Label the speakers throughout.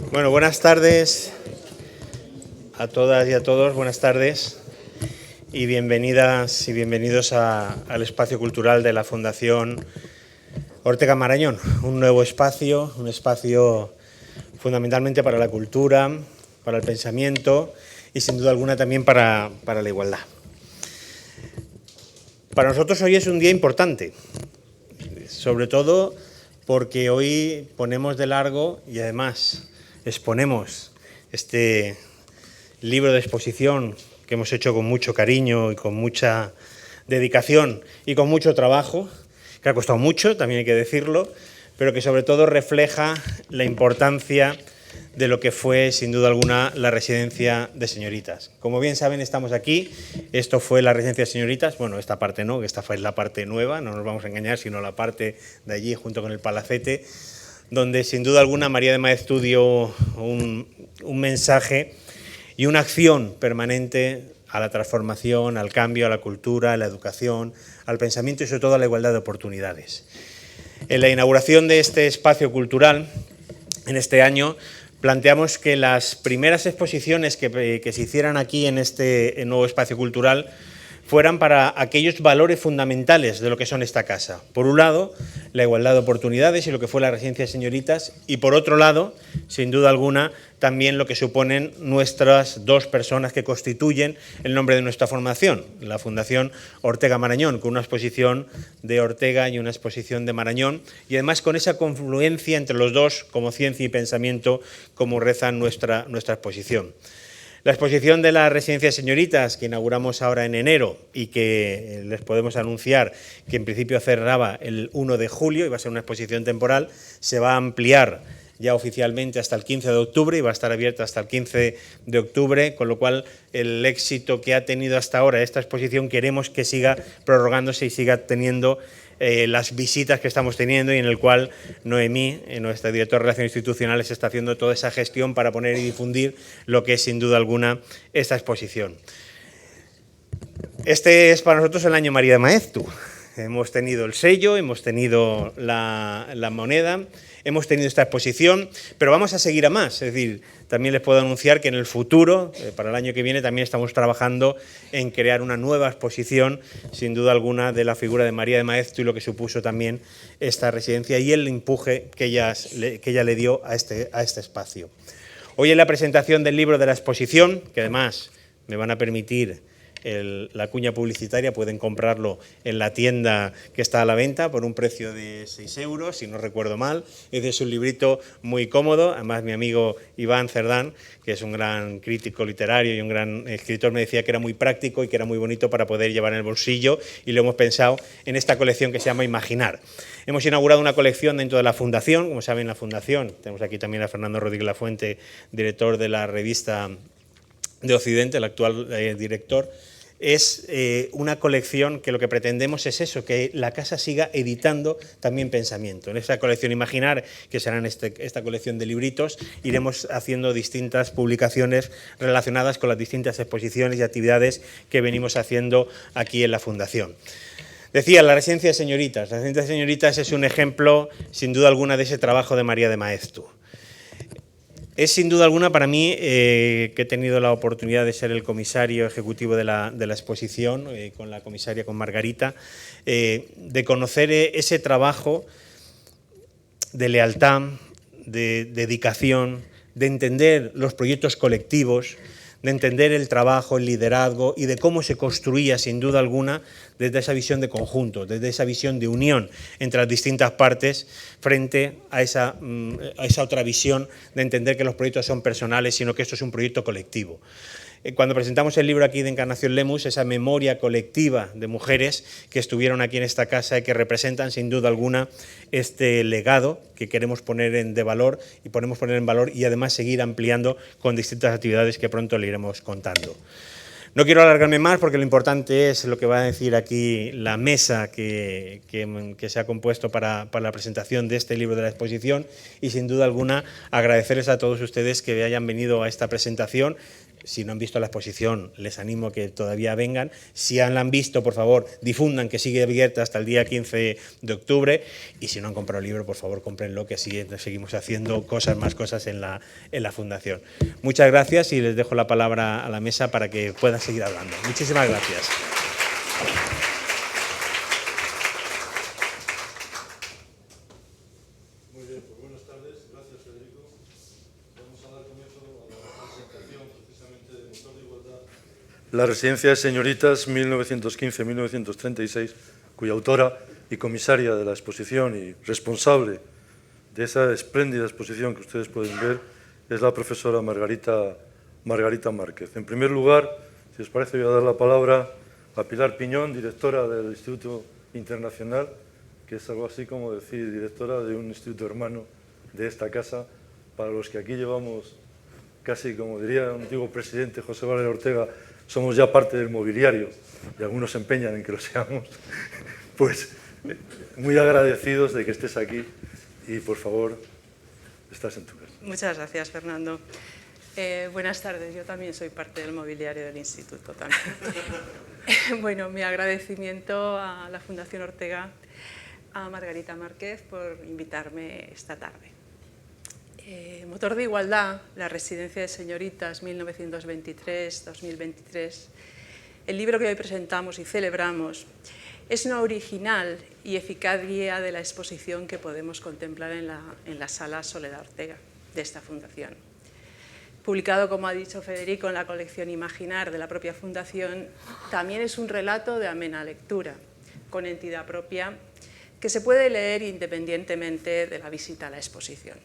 Speaker 1: Bueno, buenas tardes a todas y a todos, buenas tardes y bienvenidas y bienvenidos al espacio cultural de la Fundación Ortega Marañón, un nuevo espacio, un espacio fundamentalmente para la cultura, para el pensamiento y sin duda alguna también para la igualdad. Para nosotros hoy es un día importante, sobre todo porque hoy ponemos de largo y además exponemos este libro de exposición que hemos hecho con mucho cariño y con mucha dedicación y con mucho trabajo, que ha costado mucho, también hay que decirlo, pero que sobre todo refleja la importancia de lo que fue, sin duda alguna, la residencia de señoritas. Como bien saben, estamos aquí, esto fue la residencia de señoritas, bueno, esta parte no, esta fue la parte nueva, no nos vamos a engañar, sino la parte de allí, junto con el palacete, donde sin duda alguna María de Maeztu dio un mensaje y una acción permanente a la transformación, al cambio, a la cultura, a la educación, al pensamiento y sobre todo a la igualdad de oportunidades. En la inauguración de este espacio cultural, en este año, planteamos que las primeras exposiciones que se hicieran aquí en este nuevo espacio cultural fueran para aquellos valores fundamentales de lo que son esta casa. Por un lado, la igualdad de oportunidades y lo que fue la residencia de señoritas, y por otro lado, sin duda alguna, también lo que suponen nuestras dos personas que constituyen el nombre de nuestra formación, la Fundación Ortega Marañón, con una exposición de Ortega y una exposición de Marañón, y además con esa confluencia entre los dos como ciencia y pensamiento, como reza nuestra exposición. La exposición de la residencia de señoritas que inauguramos ahora en enero y que les podemos anunciar que en principio cerraba el 1 de julio, y va a ser una exposición temporal, se va a ampliar ya oficialmente hasta el 15 de octubre y va a estar abierta hasta el 15 de octubre, con lo cual el éxito que ha tenido hasta ahora esta exposición queremos que siga prorrogándose y siga teniendo las visitas que estamos teniendo y en el cual Noemí, nuestra directora de Relaciones Institucionales, está haciendo toda esa gestión para poner y difundir lo que es sin duda alguna esta exposición. Este es para nosotros el año María de Maeztu. Hemos tenido el sello, hemos tenido la moneda, hemos tenido esta exposición, pero vamos a seguir a más. Es decir, también les puedo anunciar que en el futuro, para el año que viene, también estamos trabajando en crear una nueva exposición, sin duda alguna, de la figura de María de Maeztu y lo que supuso también esta residencia y el empuje que ella le dio a este espacio. Hoy en la presentación del libro de la exposición, que además me van a permitir la cuña publicitaria, pueden comprarlo en la tienda que está a la venta por un precio de 6 euros, si no recuerdo mal. Es un librito muy cómodo, además mi amigo Iván Cerdán, que es un gran crítico literario y un gran escritor, me decía que era muy práctico y que era muy bonito para poder llevar en el bolsillo, y lo hemos pensado en esta colección que se llama Imaginar. Hemos inaugurado una colección dentro de la Fundación, como saben, la Fundación, tenemos aquí también a Fernando Rodríguez Lafuente, director de la revista de Occidente, el actual director. Es una colección que lo que pretendemos es eso, que la casa siga editando también pensamiento. En esta colección Imaginar, que será en esta colección de libritos, iremos haciendo distintas publicaciones relacionadas con las distintas exposiciones y actividades que venimos haciendo aquí en la Fundación. Decía, la residencia de señoritas. La residencia de señoritas es un ejemplo, sin duda alguna, de ese trabajo de María de Maeztu. Es sin duda alguna para mí, que he tenido la oportunidad de ser el comisario ejecutivo de la exposición, con la comisaria, con Margarita, de conocer ese trabajo de lealtad, de dedicación, de entender los proyectos colectivos, de entender el trabajo, el liderazgo y de cómo se construía, sin duda alguna, desde esa visión de conjunto, desde esa visión de unión entre las distintas partes frente a esa otra visión de entender que los proyectos son personales, sino que esto es un proyecto colectivo. Cuando presentamos el libro aquí de Encarnación Lemus, esa memoria colectiva de mujeres que estuvieron aquí en esta casa y que representan sin duda alguna este legado que queremos poner en valor y además seguir ampliando con distintas actividades que pronto le iremos contando. No quiero alargarme más porque lo importante es lo que va a decir aquí la mesa que se ha compuesto para la presentación de este libro de la exposición, y sin duda alguna agradecerles a todos ustedes que hayan venido a esta presentación. Si no han visto la exposición, les animo a que todavía vengan. Si la han visto, por favor, difundan que sigue abierta hasta el día 15 de octubre. Y si no han comprado el libro, por favor, cómprenlo, que así seguimos haciendo más cosas en la Fundación. Muchas gracias y les dejo la palabra a la mesa para que puedan seguir hablando. Muchísimas gracias.
Speaker 2: Muy bien, pues buenas tardes. Gracias, Federico. Vamos a dar comienzo a la presentación precisamente de Motor de Igualdad. La Residencia de Señoritas 1915-1936, cuya autora y comisaria de la exposición y responsable de esa espléndida exposición que ustedes pueden ver es la profesora Margarita Márquez. En primer lugar, si os parece, voy a dar la palabra a Pilar Piñón, directora del Instituto Internacional, que es algo así como decir directora de un instituto hermano de esta casa, para los que aquí llevamos casi, como diría un antiguo presidente, José Valero Ortega, somos ya parte del mobiliario, y algunos se empeñan en que lo seamos, pues muy agradecidos de que estés aquí y, por favor, estás en tu casa.
Speaker 3: Muchas gracias, Fernando. Buenas tardes, yo también soy parte del mobiliario del instituto también. Bueno, mi agradecimiento a la Fundación Ortega, a Margarita Márquez por invitarme esta tarde. Motor de Igualdad, la Residencia de Señoritas 1923-2023, el libro que hoy presentamos y celebramos, es una original y eficaz guía de la exposición que podemos contemplar en la sala Soledad Ortega de esta fundación. Publicado, como ha dicho Federico, en la colección Imaginar de la propia fundación, también es un relato de amena lectura, con entidad propia, que se puede leer independientemente de la visita a la exposición.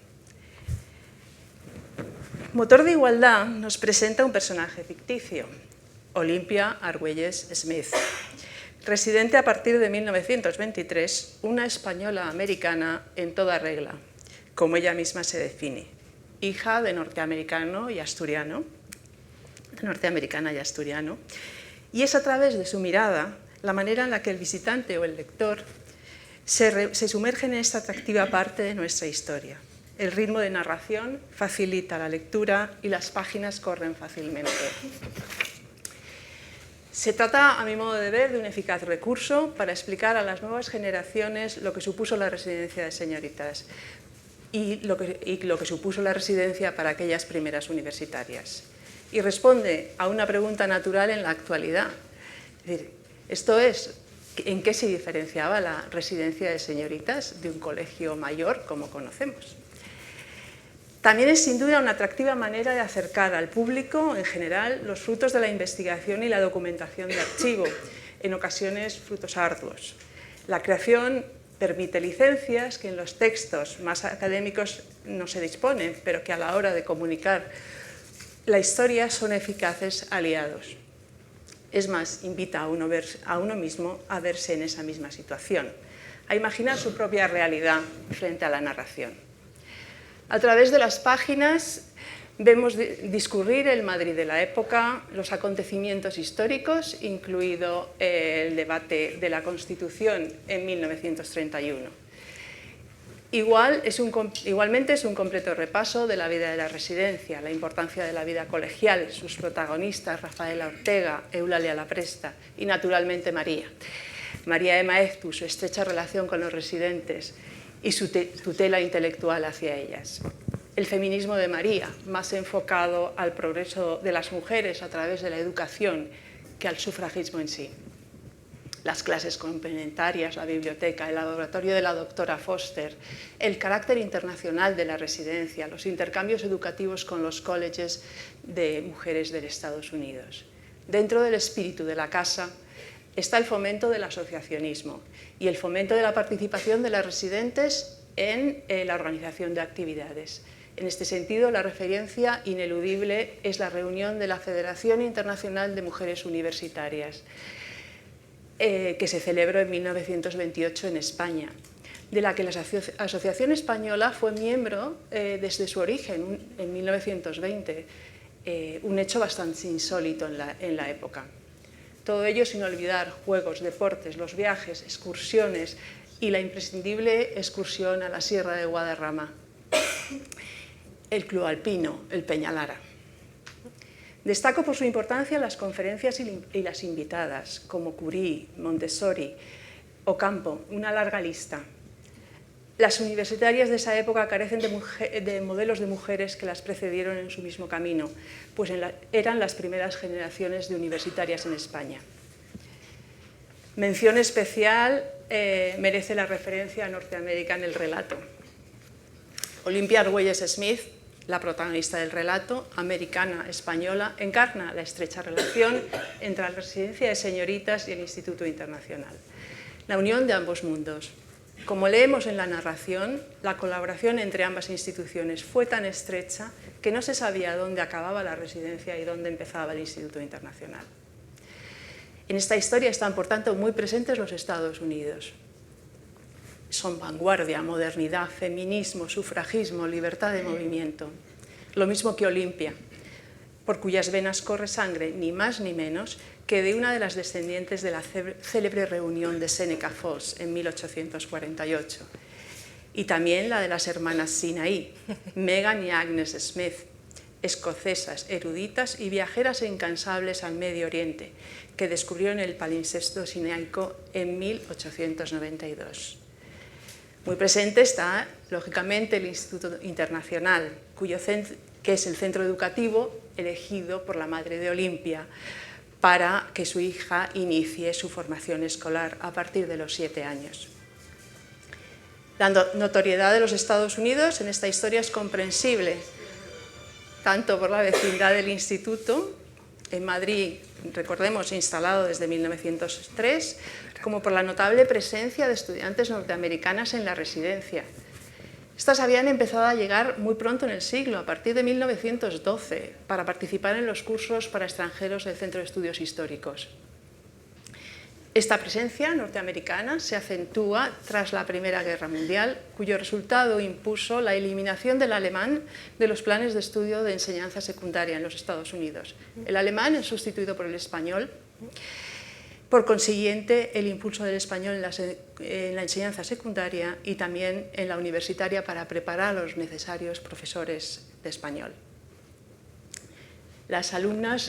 Speaker 3: Motor de Igualdad nos presenta un personaje ficticio, Olimpia Argüelles Smith, residente a partir de 1923, una española americana en toda regla, como ella misma se define, hija de norteamericana y asturiano, y es a través de su mirada la manera en la que el visitante o el lector se sumerge en esta atractiva parte de nuestra historia. El ritmo de narración facilita la lectura y las páginas corren fácilmente. Se trata, a mi modo de ver, de un eficaz recurso para explicar a las nuevas generaciones lo que supuso la residencia de señoritas y lo que supuso la residencia para aquellas primeras universitarias. Y responde a una pregunta natural en la actualidad. Es decir, esto es, ¿en qué se diferenciaba la residencia de señoritas de un colegio mayor como conocemos? También es sin duda una atractiva manera de acercar al público en general los frutos de la investigación y la documentación de archivo, en ocasiones frutos arduos. La creación permite licencias que en los textos más académicos no se disponen, pero que a la hora de comunicar la historia son eficaces aliados. Es más, invita a uno mismo a verse en esa misma situación, a imaginar su propia realidad frente a la narración. A través de las páginas vemos discurrir el Madrid de la época, los acontecimientos históricos, incluido el debate de la Constitución en 1931. Igualmente es un completo repaso de la vida de la residencia, la importancia de la vida colegial, sus protagonistas, Rafaela Ortega, Eulalia Lapresta y, naturalmente, María. María de Maeztu, su estrecha relación con los residentes y su tutela intelectual hacia ellas. El feminismo de María, más enfocado al progreso de las mujeres a través de la educación que al sufragismo en sí. Las clases complementarias, la biblioteca, el laboratorio de la doctora Foster, el carácter internacional de la residencia, los intercambios educativos con los colleges de mujeres de Estados Unidos. Dentro del espíritu de la casa está el fomento del asociacionismo y el fomento de la participación de las residentes en la organización de actividades. En este sentido, la referencia ineludible es la reunión de la Federación Internacional de Mujeres Universitarias, que se celebró en 1928 en España, de la que la Asociación Española fue miembro desde su origen, en 1920, un hecho bastante insólito en la época. Todo ello sin olvidar juegos, deportes, los viajes, excursiones y la imprescindible excursión a la Sierra de Guadarrama, el Club Alpino, el Peñalara. Destaco por su importancia las conferencias y las invitadas, como Curie, Montessori, Ocampo, una larga lista. Las universitarias de esa época carecen de modelos de mujeres que las precedieron en su mismo camino, pues eran las primeras generaciones de universitarias en España. Mención especial merece la referencia a Norteamérica en el relato. Olympia Argüelles-Smith, la protagonista del relato, americana, española, encarna la estrecha relación entre la residencia de señoritas y el Instituto Internacional. La unión de ambos mundos. Como leemos en la narración, la colaboración entre ambas instituciones fue tan estrecha que no se sabía dónde acababa la residencia y dónde empezaba el Instituto Internacional. En esta historia están, por tanto, muy presentes los Estados Unidos. Son vanguardia, modernidad, feminismo, sufragismo, libertad de movimiento. Lo mismo que Olympia, por cuyas venas corre sangre, ni más ni menos, que de una de las descendientes de la célebre reunión de Seneca Falls en 1848. Y también la de las hermanas Sinaí, Megan y Agnes Smith, escocesas, eruditas y viajeras incansables al Medio Oriente, que descubrieron el palimpsesto sinaico en 1892. Muy presente está, lógicamente, el Instituto Internacional, que es el centro educativo elegido por la madre de Olympia para que su hija inicie su formación escolar a partir de los 7 años. La notoriedad de los Estados Unidos en esta historia es comprensible, tanto por la vecindad del instituto, en Madrid, recordemos, instalado desde 1903, como por la notable presencia de estudiantes norteamericanas en la residencia. Estas habían empezado a llegar muy pronto en el siglo, a partir de 1912, para participar en los cursos para extranjeros del Centro de Estudios Históricos. Esta presencia norteamericana se acentúa tras la Primera Guerra Mundial, cuyo resultado impuso la eliminación del alemán de los planes de estudio de enseñanza secundaria en los Estados Unidos. El alemán es sustituido por el español. Por consiguiente, el impulso del español en la enseñanza secundaria y también en la universitaria para preparar a los necesarios profesores de español. Las alumnas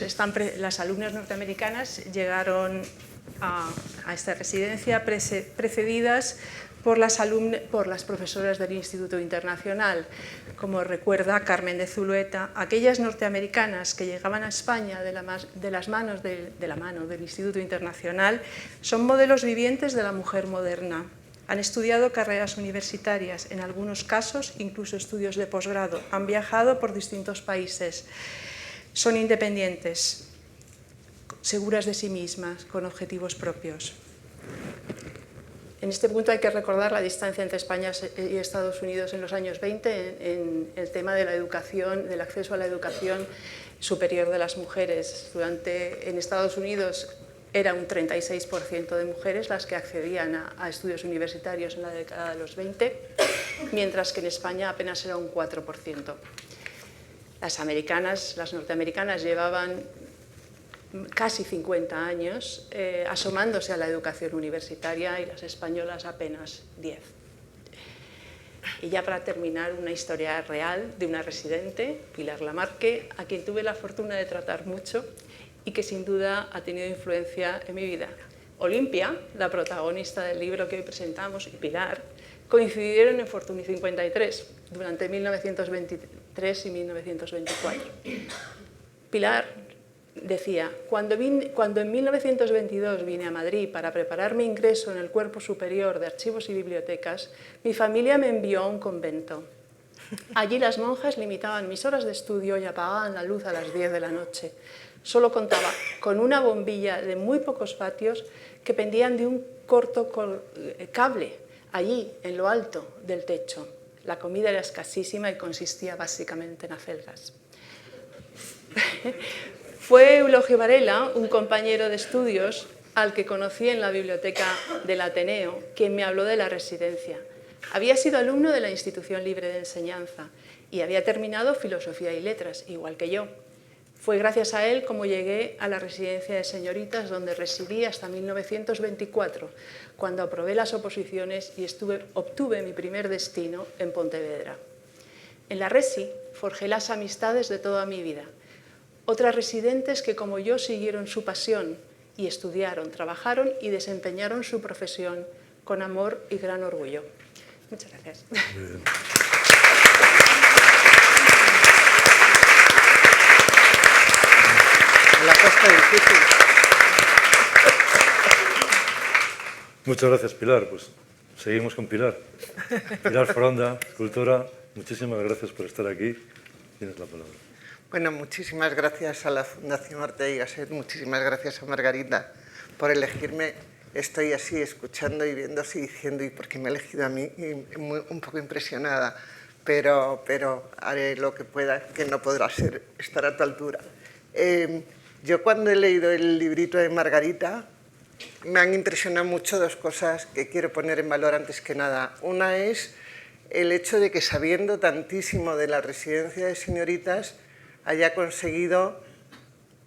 Speaker 3: norteamericanas llegaron a esta residencia precedidas por las profesoras del Instituto Internacional. Como recuerda Carmen de Zulueta, aquellas norteamericanas que llegaban a España de la mano del Instituto Internacional son modelos vivientes de la mujer moderna. Han estudiado carreras universitarias, en algunos casos incluso estudios de posgrado, han viajado por distintos países, son independientes, seguras de sí mismas, con objetivos propios. En este punto hay que recordar la distancia entre España y Estados Unidos en los años 20 en el tema de la educación, del acceso a la educación superior de las mujeres. En Estados Unidos era un 36% de mujeres las que accedían a estudios universitarios en la década de los 20, mientras que en España apenas era un 4%. Las norteamericanas llevaban casi 50 años asomándose a la educación universitaria y las españolas apenas 10. Y ya para terminar, una historia real de una residente, Pilar Lamarque, a quien tuve la fortuna de tratar mucho y que sin duda ha tenido influencia en mi vida. Olympia, la protagonista del libro que hoy presentamos, y Pilar, coincidieron en Fortuny 53 durante 1923 y 1924. Pilar decía, cuando en 1922 vine a Madrid para preparar mi ingreso en el Cuerpo Superior de Archivos y Bibliotecas, mi familia me envió a un convento. Allí las monjas limitaban mis horas de estudio y apagaban la luz a las 10 de la noche. Solo contaba con una bombilla de muy pocos vatios que pendían de un corto cable, allí, en lo alto del techo. La comida era escasísima y consistía básicamente en acelgas. Fue Eulogio Varela, un compañero de estudios al que conocí en la biblioteca del Ateneo, quien me habló de la residencia. Había sido alumno de la Institución Libre de Enseñanza y había terminado Filosofía y Letras, igual que yo. Fue gracias a él como llegué a la residencia de señoritas, donde residí hasta 1924, cuando aprobé las oposiciones y obtuve mi primer destino en Pontevedra. En la Resi forjé las amistades de toda mi vida. Otras residentes que, como yo, siguieron su pasión y estudiaron, trabajaron y desempeñaron su profesión con amor y gran orgullo. Muchas gracias.
Speaker 4: La cosa difícil.
Speaker 2: Muchas gracias, Pilar. Pues seguimos con Pilar. Pilar Foronda, escultora, muchísimas gracias por estar aquí. Tienes la palabra.
Speaker 4: Bueno, muchísimas gracias a la Fundación Ortega y Gasset, muchísimas gracias a Margarita por elegirme. Estoy así escuchando y viendo y diciendo, ¿y por qué me ha elegido a mí? Y un poco impresionada, pero haré lo que pueda, que no podrá ser estar a tu altura. Yo cuando he leído el librito de Margarita, me han impresionado mucho dos cosas que quiero poner en valor antes que nada. Una es el hecho de que, sabiendo tantísimo de la residencia de señoritas, haya conseguido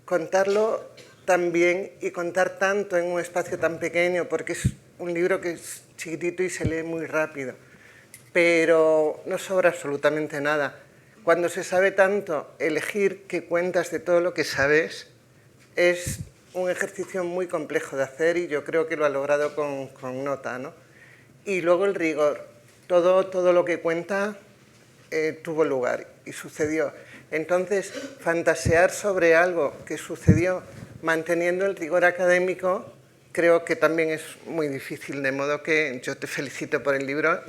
Speaker 4: contarlo tan bien y contar tanto en un espacio tan pequeño, porque es un libro que es chiquitito y se lee muy rápido, pero no sobra absolutamente nada. Cuando se sabe tanto, elegir qué cuentas de todo lo que sabes es un ejercicio muy complejo de hacer y yo creo que lo ha logrado con nota, ¿no? Y luego el rigor. Todo lo que cuenta tuvo lugar y sucedió. Entonces, fantasear sobre algo que sucedió manteniendo el rigor académico creo que también es muy difícil, de modo que yo te felicito por el libro.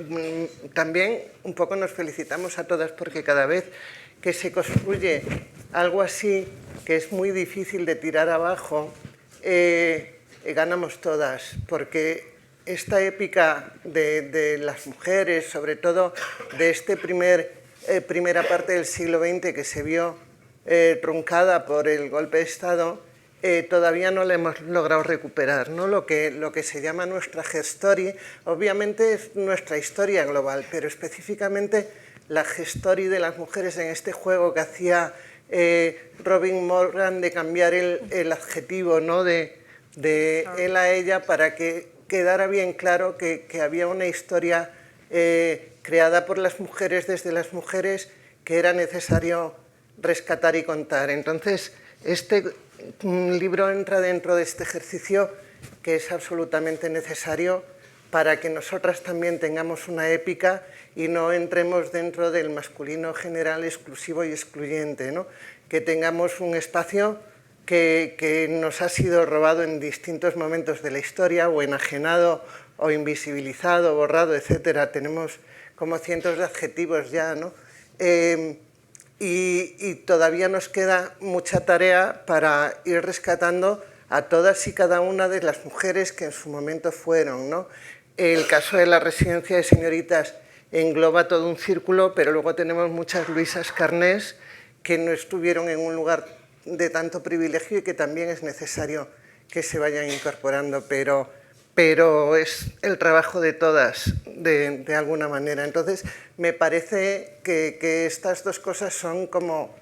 Speaker 4: También un poco nos felicitamos a todas porque cada vez que se construye algo así, que es muy difícil de tirar abajo, ganamos todas, porque esta épica de las mujeres, sobre todo de esta primera parte del siglo XX que se vio truncada por el golpe de Estado, todavía no la hemos logrado recuperar, ¿no? Lo que se llama nuestra gestory, obviamente es nuestra historia global, pero específicamente la gestory de las mujeres en este juego que hacía Robin Morgan de cambiar el adjetivo, ¿no? de él a ella, para que quedara bien claro que había una historia creada por las mujeres, desde las mujeres, que era necesario rescatar y contar. Entonces, este libro entra dentro de este ejercicio que es absolutamente necesario para que nosotras también tengamos una épica y no entremos dentro del masculino general exclusivo y excluyente, ¿no? Que tengamos un espacio que nos ha sido robado en distintos momentos de la historia, o enajenado, o invisibilizado, borrado, etcétera. Tenemos como cientos de adjetivos ya, ¿no? Y todavía nos queda mucha tarea para ir rescatando a todas y cada una de las mujeres que en su momento fueron, ¿no? El caso de la residencia de señoritas engloba todo un círculo, pero luego tenemos muchas Luisas Carnés que no estuvieron en un lugar de tanto privilegio y que también es necesario que se vayan incorporando, pero es el trabajo de todas, de alguna manera. Entonces, me parece que estas dos cosas son como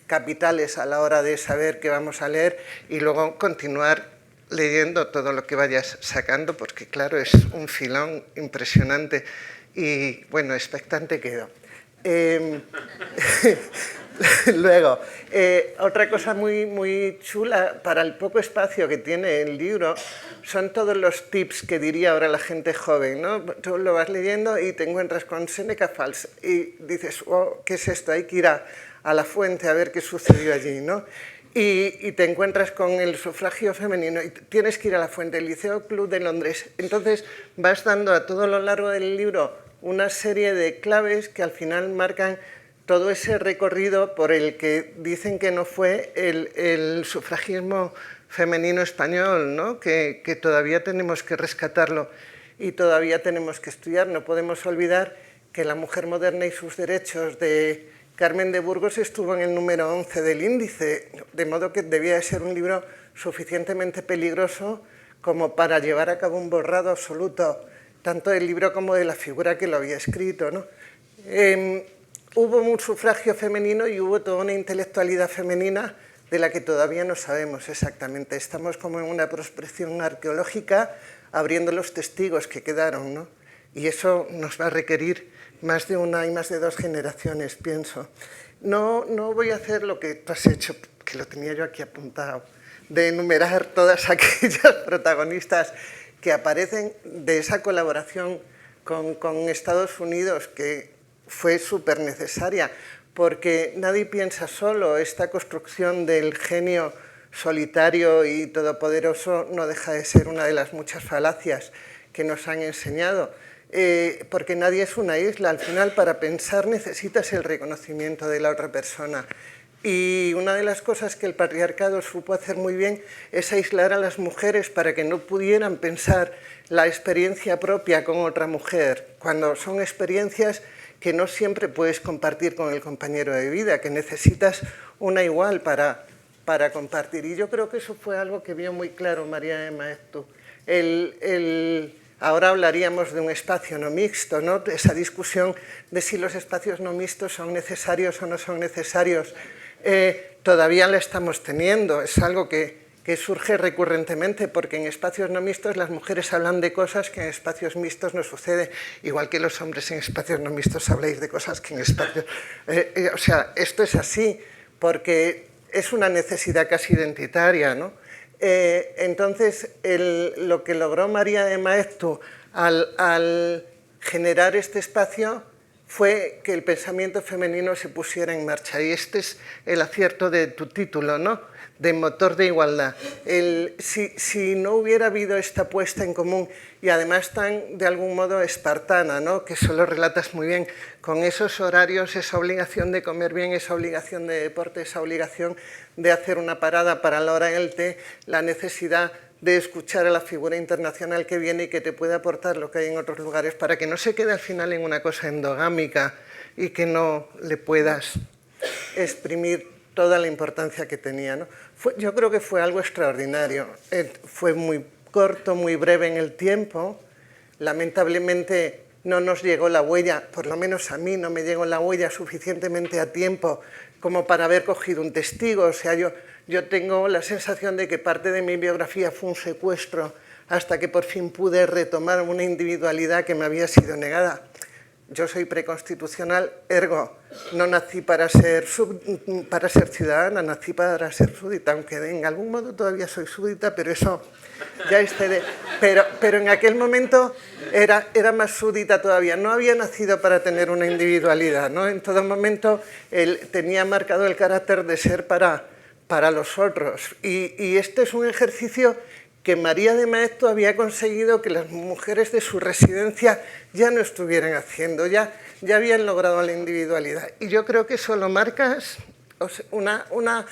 Speaker 4: capitales a la hora de saber qué vamos a leer y luego continuar leyendo todo lo que vayas sacando, porque claro, es un filón impresionante y, bueno, expectante quedo. Luego, otra cosa muy chula para el poco espacio que tiene el libro son todos los tips que diría ahora la gente joven, ¿no? Tú lo vas leyendo y te encuentras con Seneca Falls y dices, oh, ¿qué es esto? Hay que ir a la fuente a ver qué sucedió allí, ¿no? Y te encuentras con el sufragio femenino y tienes que ir a la fuente, el Liceo Club de Londres. Entonces vas dando a todo lo largo del libro una serie de claves que al final marcan todo ese recorrido por el que dicen que no fue el sufragismo femenino español, ¿no? Que todavía tenemos que rescatarlo y todavía tenemos que estudiar. No podemos olvidar que la mujer moderna y sus derechos de Carmen de Burgos estuvo en el número 11 del índice, de modo que debía de ser un libro suficientemente peligroso como para llevar a cabo un borrado absoluto, tanto del libro como de la figura que lo había escrito, ¿no? Hubo un sufragio femenino y hubo toda una intelectualidad femenina de la que todavía no sabemos exactamente. Estamos como en una prospección arqueológica abriendo los testigos que quedaron, ¿no? Y eso nos va a requerir más de una y más de dos generaciones, pienso. No voy a hacer lo que tú has hecho, que que lo tenía yo aquí apuntado, de enumerar todas aquellas protagonistas que aparecen de esa colaboración con Estados Unidos, que fue súper necesaria, porque nadie piensa solo. Esta construcción del genio solitario y todopoderoso no deja de ser una de las muchas falacias que nos han enseñado, porque nadie es una isla. Al final, para pensar necesitas el reconocimiento de la otra persona. Y una de las cosas que el patriarcado supo hacer muy bien es aislar a las mujeres para que no pudieran pensar la experiencia propia con otra mujer, cuando son experiencias que no siempre puedes compartir con el compañero de vida, que necesitas una igual para compartir. Y yo creo que eso fue algo que vio muy claro María de Maeztu. Ahora hablaríamos de un espacio no mixto, ¿no? Esa discusión de si los espacios no mixtos son necesarios o no son necesarios. Todavía la estamos teniendo, es algo que surge recurrentemente, porque en espacios no mixtos las mujeres hablan de cosas que en espacios mixtos no sucede, igual que los hombres en espacios no mixtos habláis de cosas que en espacios... o sea, esto es así, porque es una necesidad casi identitaria, ¿no? Entonces, lo que logró María de Maeztu al generar este espacio fue que el pensamiento femenino se pusiera en marcha. Y este es el acierto de tu título, ¿no? De motor de igualdad. Si no hubiera habido esta puesta en común, y además tan de algún modo espartana, ¿no? Que eso lo relatas muy bien, con esos horarios, esa obligación de comer bien, esa obligación de deporte, esa obligación de hacer una parada para la hora del té, la necesidad de escuchar a la figura internacional que viene y que te puede aportar lo que hay en otros lugares, para que no se quede al final en una cosa endogámica y que no le puedas exprimir toda la importancia que tenía, ¿no? Yo creo que fue algo extraordinario. Fue muy corto, muy breve en el tiempo. Lamentablemente no nos llegó la huella, por lo menos a mí no me llegó la huella suficientemente a tiempo como para haber cogido un testigo. O sea, yo tengo la sensación de que parte de mi biografía fue un secuestro hasta que por fin pude retomar una individualidad que me había sido negada. Yo soy preconstitucional, ergo, no nací para ser ciudadana, nací para ser súbdita, aunque en algún modo todavía soy súbdita, pero eso ya pero en aquel momento era más súbdita todavía. No había nacido para tener una individualidad, ¿no? En todo momento tenía marcado el carácter de ser para los otros. Y este es un ejercicio que María de Maeztu había conseguido que las mujeres de su residencia ya no estuvieran haciendo, ya habían logrado la individualidad. Y yo creo que eso lo marcas, o sea, una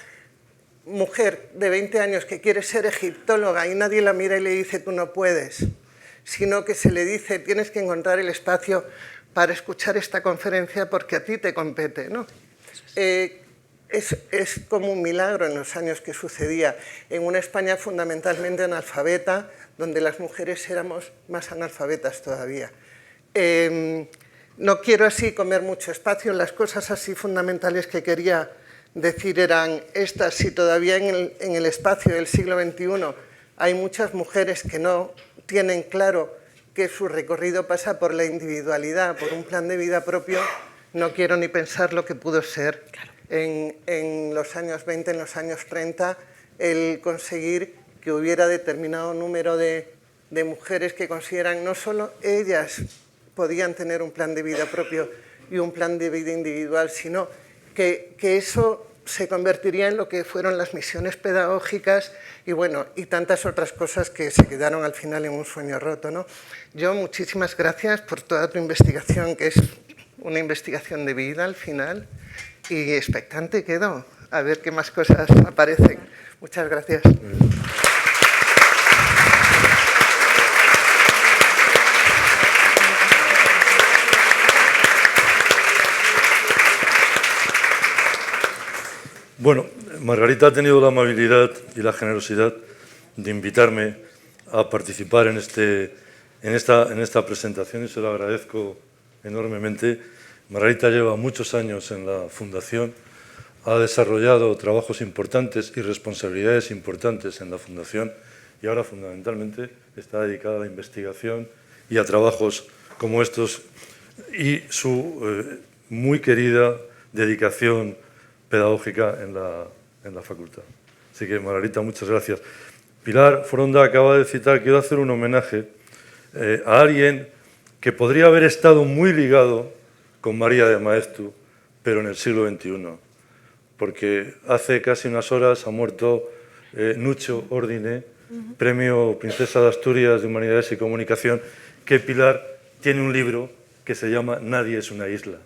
Speaker 4: mujer de 20 años que quiere ser egiptóloga y nadie la mira y le dice tú no puedes, sino que se le dice tienes que encontrar el espacio para escuchar esta conferencia porque a ti te compete, ¿no? Es como un milagro en los años que sucedía en una España fundamentalmente analfabeta, donde las mujeres éramos más analfabetas todavía. No quiero así comer mucho espacio, las cosas así fundamentales que quería decir eran estas. Si todavía en el espacio del siglo XXI hay muchas mujeres que no tienen claro que su recorrido pasa por la individualidad, por un plan de vida propio, no quiero ni pensar lo que pudo ser en los años 20, en los años 30, el conseguir que hubiera determinado número de mujeres que consideran no solo ellas podían tener un plan de vida propio y un plan de vida individual, sino que eso se convertiría en lo que fueron las misiones pedagógicas y, bueno, y tantas otras cosas que se quedaron al final en un sueño roto, ¿no? Yo, muchísimas gracias por toda tu investigación, que es una investigación de vida al final, y expectante quedo a ver qué más cosas aparecen. Muchas gracias.
Speaker 2: Bueno, Margarita ha tenido la amabilidad y la generosidad de invitarme a participar en esta presentación y se lo agradezco enormemente. Margarita lleva muchos años en la Fundación, ha desarrollado trabajos importantes y responsabilidades importantes en la Fundación y ahora fundamentalmente está dedicada a la investigación y a trabajos como estos y su muy querida dedicación pedagógica en en la facultad. Así que, Margarita, muchas gracias. Pilar Foronda acaba de citar, quiero hacer un homenaje a alguien que podría haber estado muy ligado con María de Maeztu, pero en el siglo XXI, porque hace casi unas horas ha muerto Nucho Ordine, Premio Princesa de Asturias de Humanidades y Comunicación, que Pilar tiene un libro que se llama Nadie es una isla,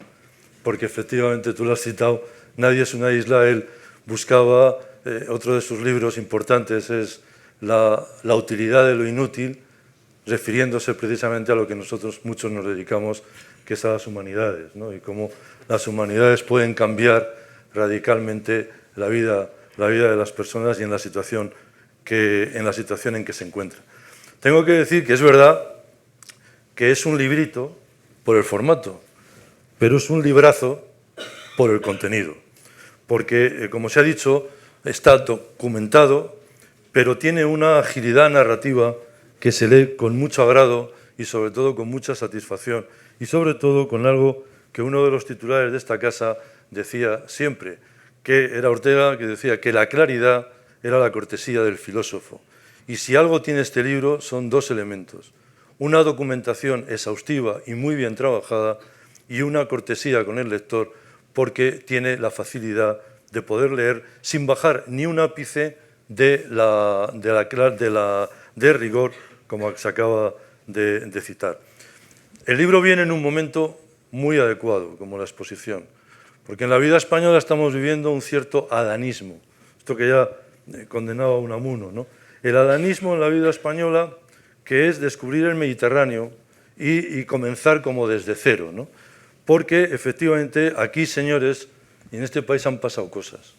Speaker 2: porque efectivamente tú lo has citado, Nadie es una isla. Él buscaba, otro de sus libros importantes es la utilidad de lo inútil, refiriéndose precisamente a lo que nosotros muchos nos dedicamos, que es a las humanidades, ¿no? Y cómo las humanidades pueden cambiar radicalmente la vida de las personas y en la situación en que se encuentran. Tengo que decir que es verdad que es un librito por el formato, pero es un librazo por el contenido, porque, como se ha dicho, está documentado, pero tiene una agilidad narrativa que se lee con mucho agrado y sobre todo con mucha satisfacción, y sobre todo con algo que uno de los titulares de esta casa decía siempre, que era Ortega, que decía que la claridad era la cortesía del filósofo. Y si algo tiene este libro son dos elementos: una documentación exhaustiva y muy bien trabajada y una cortesía con el lector, porque tiene la facilidad de poder leer sin bajar ni un ápice de rigor, como se acaba de citar. El libro viene en un momento muy adecuado, como la exposición, porque en la vida española estamos viviendo un cierto adanismo, esto que ya condenaba Unamuno, ¿no? El adanismo en la vida española, que es descubrir el Mediterráneo y comenzar como desde cero, ¿no? Porque efectivamente aquí, señores, y en este país han pasado cosas,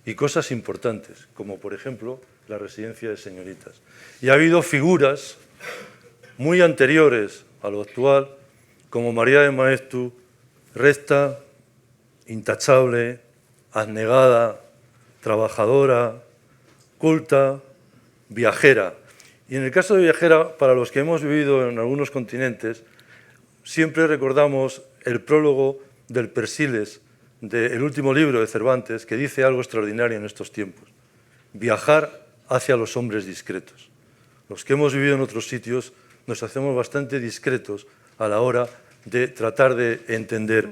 Speaker 2: y cosas importantes, como por ejemplo la residencia de señoritas. Y ha habido figuras muy anteriores a lo actual, como María de Maeztu, recta, intachable, abnegada, trabajadora, culta, viajera. Y en el caso de viajera, para los que hemos vivido en algunos continentes, siempre recordamos el prólogo del Persiles, del último libro de Cervantes, que dice algo extraordinario en estos tiempos: viajar hacia los hombres discretos. Los que hemos vivido en otros sitios nos hacemos bastante discretos a la hora de tratar de entender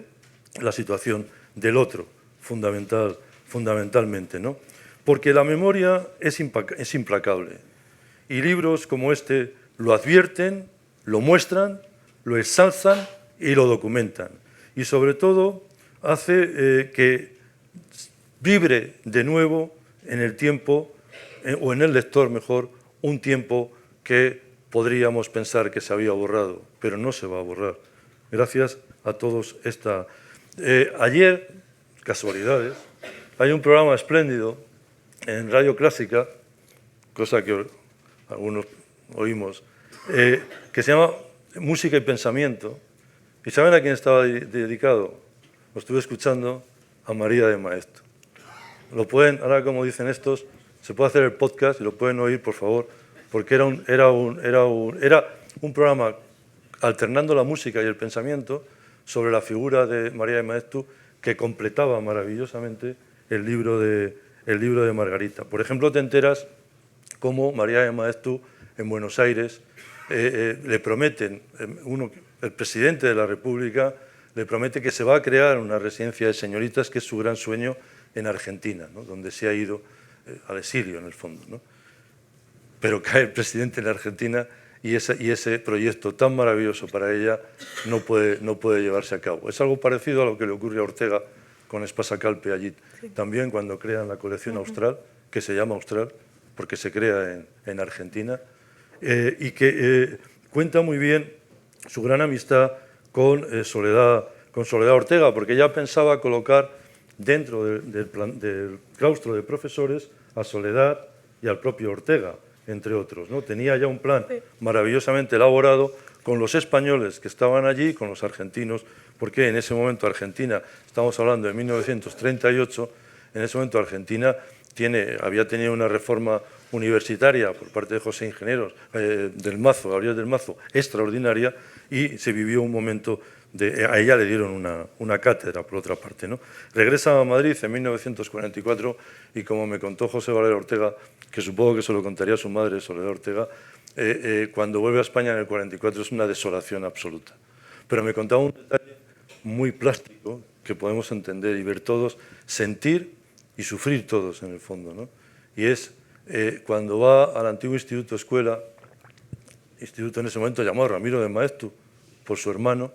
Speaker 2: la situación del otro, fundamentalmente, ¿no? Porque la memoria es implacable, y libros como este lo advierten, lo muestran, lo ensalzan y lo documentan. Y sobre todo hace que vibre de nuevo en el tiempo, o en el lector mejor, un tiempo que podríamos pensar que se había borrado, pero no se va a borrar. Gracias a todos ayer, casualidades, hay un programa espléndido en Radio Clásica, cosa que algunos oímos, que se llama Música y Pensamiento. ¿Y saben a quién estaba dedicado? Lo estuve escuchando a María de Maeztu. Lo pueden, ahora como dicen estos, se puede hacer el podcast y lo pueden oír, por favor, porque era un programa alternando la música y el pensamiento sobre la figura de María de Maeztu, que completaba maravillosamente el libro de Margarita. Por ejemplo, te enteras cómo María de Maeztu en Buenos Aires le prometen, el presidente de la República le promete que se va a crear una residencia de señoritas, que es su gran sueño, en Argentina, ¿no? Donde se ha ido al exilio, en el fondo, ¿no? Pero cae el presidente en Argentina y ese proyecto tan maravilloso para ella no puede llevarse a cabo. Es algo parecido a lo que le ocurre a Ortega con Espasa Calpe allí, sí. También cuando crean la colección Austral, que se llama Austral porque se crea en Argentina, y que cuenta muy bien su gran amistad con Soledad Ortega, porque ella pensaba colocar dentro del claustro de profesores a Soledad y al propio Ortega, entre otros, ¿no? Tenía ya un plan maravillosamente elaborado con los españoles que estaban allí, con los argentinos, porque en ese momento Argentina, estamos hablando de 1938, en ese momento Argentina había tenido una reforma universitaria por parte de José Ingenieros, Gabriel del Mazo, extraordinaria, y se vivió un momento a ella le dieron una cátedra, por otra parte, ¿no? Regresa a Madrid en 1944 y, como me contó José Valera Ortega, que supongo que se lo contaría a su madre, Soledad Ortega, cuando vuelve a España en el 44 es una desolación absoluta. Pero me contaba un detalle muy plástico que podemos entender y ver todos, sentir y sufrir todos en el fondo, ¿no? Y es cuando va al antiguo instituto escuela, instituto en ese momento llamado Ramiro de Maeztu, por su hermano,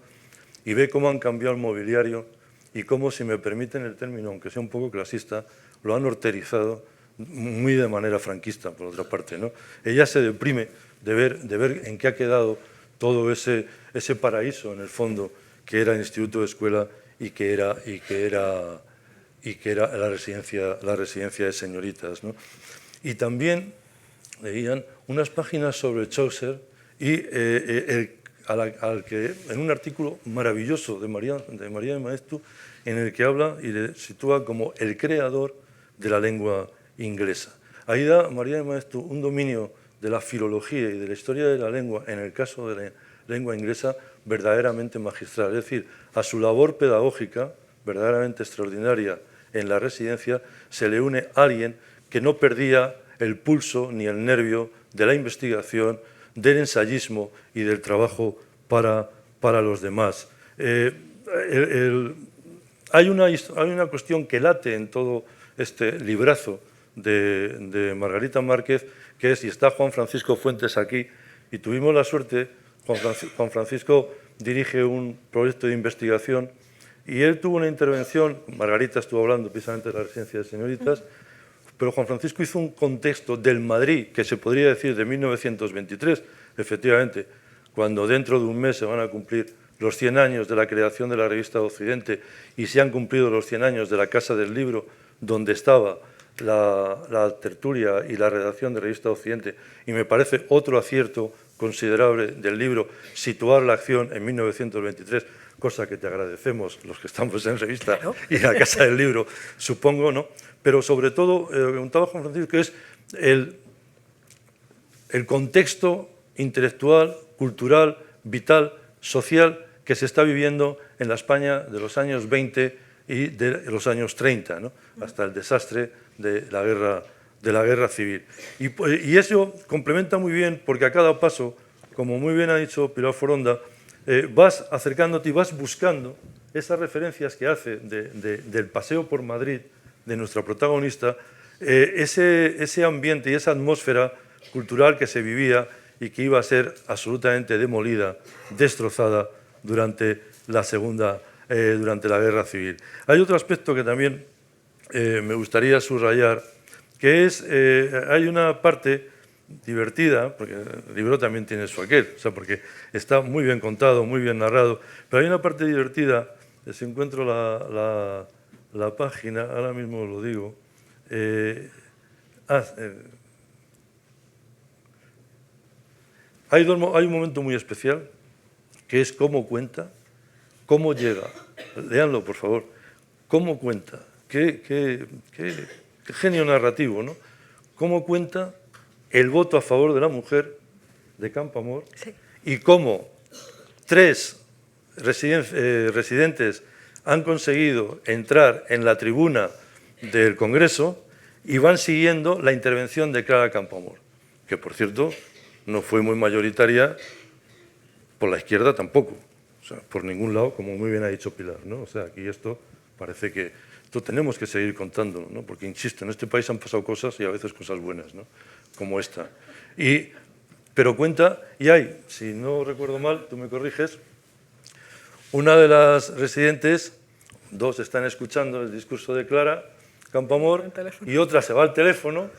Speaker 2: y ve cómo han cambiado el mobiliario y cómo, si me permiten el término, aunque sea un poco clasista, lo han horterizado muy de manera franquista, por otra parte, ¿no? Ella se deprime de ver en qué ha quedado todo ese paraíso, en el fondo, que era el instituto de escuela y que era la residencia de señoritas, ¿no? Y también leían unas páginas sobre Chaucer y al que, en un artículo maravilloso de María de Maeztu, en el que habla y le sitúa como el creador de la lengua inglesa. Ahí da María de Maeztu un dominio de la filología y de la historia de la lengua, en el caso de la lengua inglesa, verdaderamente magistral. Es decir, a su labor pedagógica, verdaderamente extraordinaria en la residencia, se le une alguien que no perdía el pulso ni el nervio de la investigación, del ensayismo y del trabajo para los demás. Hay una cuestión que late en todo este librazo de Margarita Márquez, que es, y está Juan Francisco Fuentes aquí, y tuvimos la suerte, Juan Francisco dirige un proyecto de investigación, y él tuvo una intervención, Margarita estuvo hablando precisamente de la residencia de señoritas, pero Juan Francisco hizo un contexto del Madrid, que se podría decir de 1923, efectivamente, cuando dentro de un mes se van a cumplir los 100 años de la creación de la revista Occidente y se han cumplido los 100 años de la Casa del Libro, donde estaba la tertulia y la redacción de Revista Occidente, y me parece otro acierto considerable del libro situar la acción en 1923, cosa que te agradecemos los que estamos en Revista y en la Casa del Libro, supongo, ¿no? Pero sobre todo, lo que contaba Juan Francisco, que es el contexto intelectual, cultural, vital, social que se está viviendo en la España de los años 20 y de los años 30, ¿no? Hasta el desastre de la guerra civil. Y eso complementa muy bien, porque a cada paso, como muy bien ha dicho Pilar Foronda, vas acercándote y vas buscando esas referencias que hace del paseo por Madrid de nuestra protagonista, ese ambiente y esa atmósfera cultural que se vivía y que iba a ser absolutamente demolida, destrozada durante la Guerra Civil. Hay otro aspecto que también me gustaría subrayar, que es, hay una parte divertida, porque el libro también tiene su aquel, o sea, porque está muy bien contado, muy bien narrado, pero hay una parte divertida, si encuentro la página, ahora mismo lo digo, hay un momento muy especial, que es cómo cuenta, cómo llega, léanlo por favor, cómo cuenta, qué genio narrativo, ¿no? Cómo cuenta el voto a favor de la mujer de Campoamor, sí, y cómo 3 residentes han conseguido entrar en la tribuna del Congreso y van siguiendo la intervención de Clara Campoamor, que por cierto no fue muy mayoritaria por la izquierda tampoco, o sea, por ningún lado, como muy bien ha dicho Pilar, ¿no? O sea, aquí esto parece que esto tenemos que seguir contándolo, ¿no? Porque, insisto, en este país han pasado cosas y a veces cosas buenas, ¿no? Como esta. Pero cuenta, y hay, si no recuerdo mal, tú me corriges, una de las residentes, 2 están escuchando el discurso de Clara Campoamor y otra se va al teléfono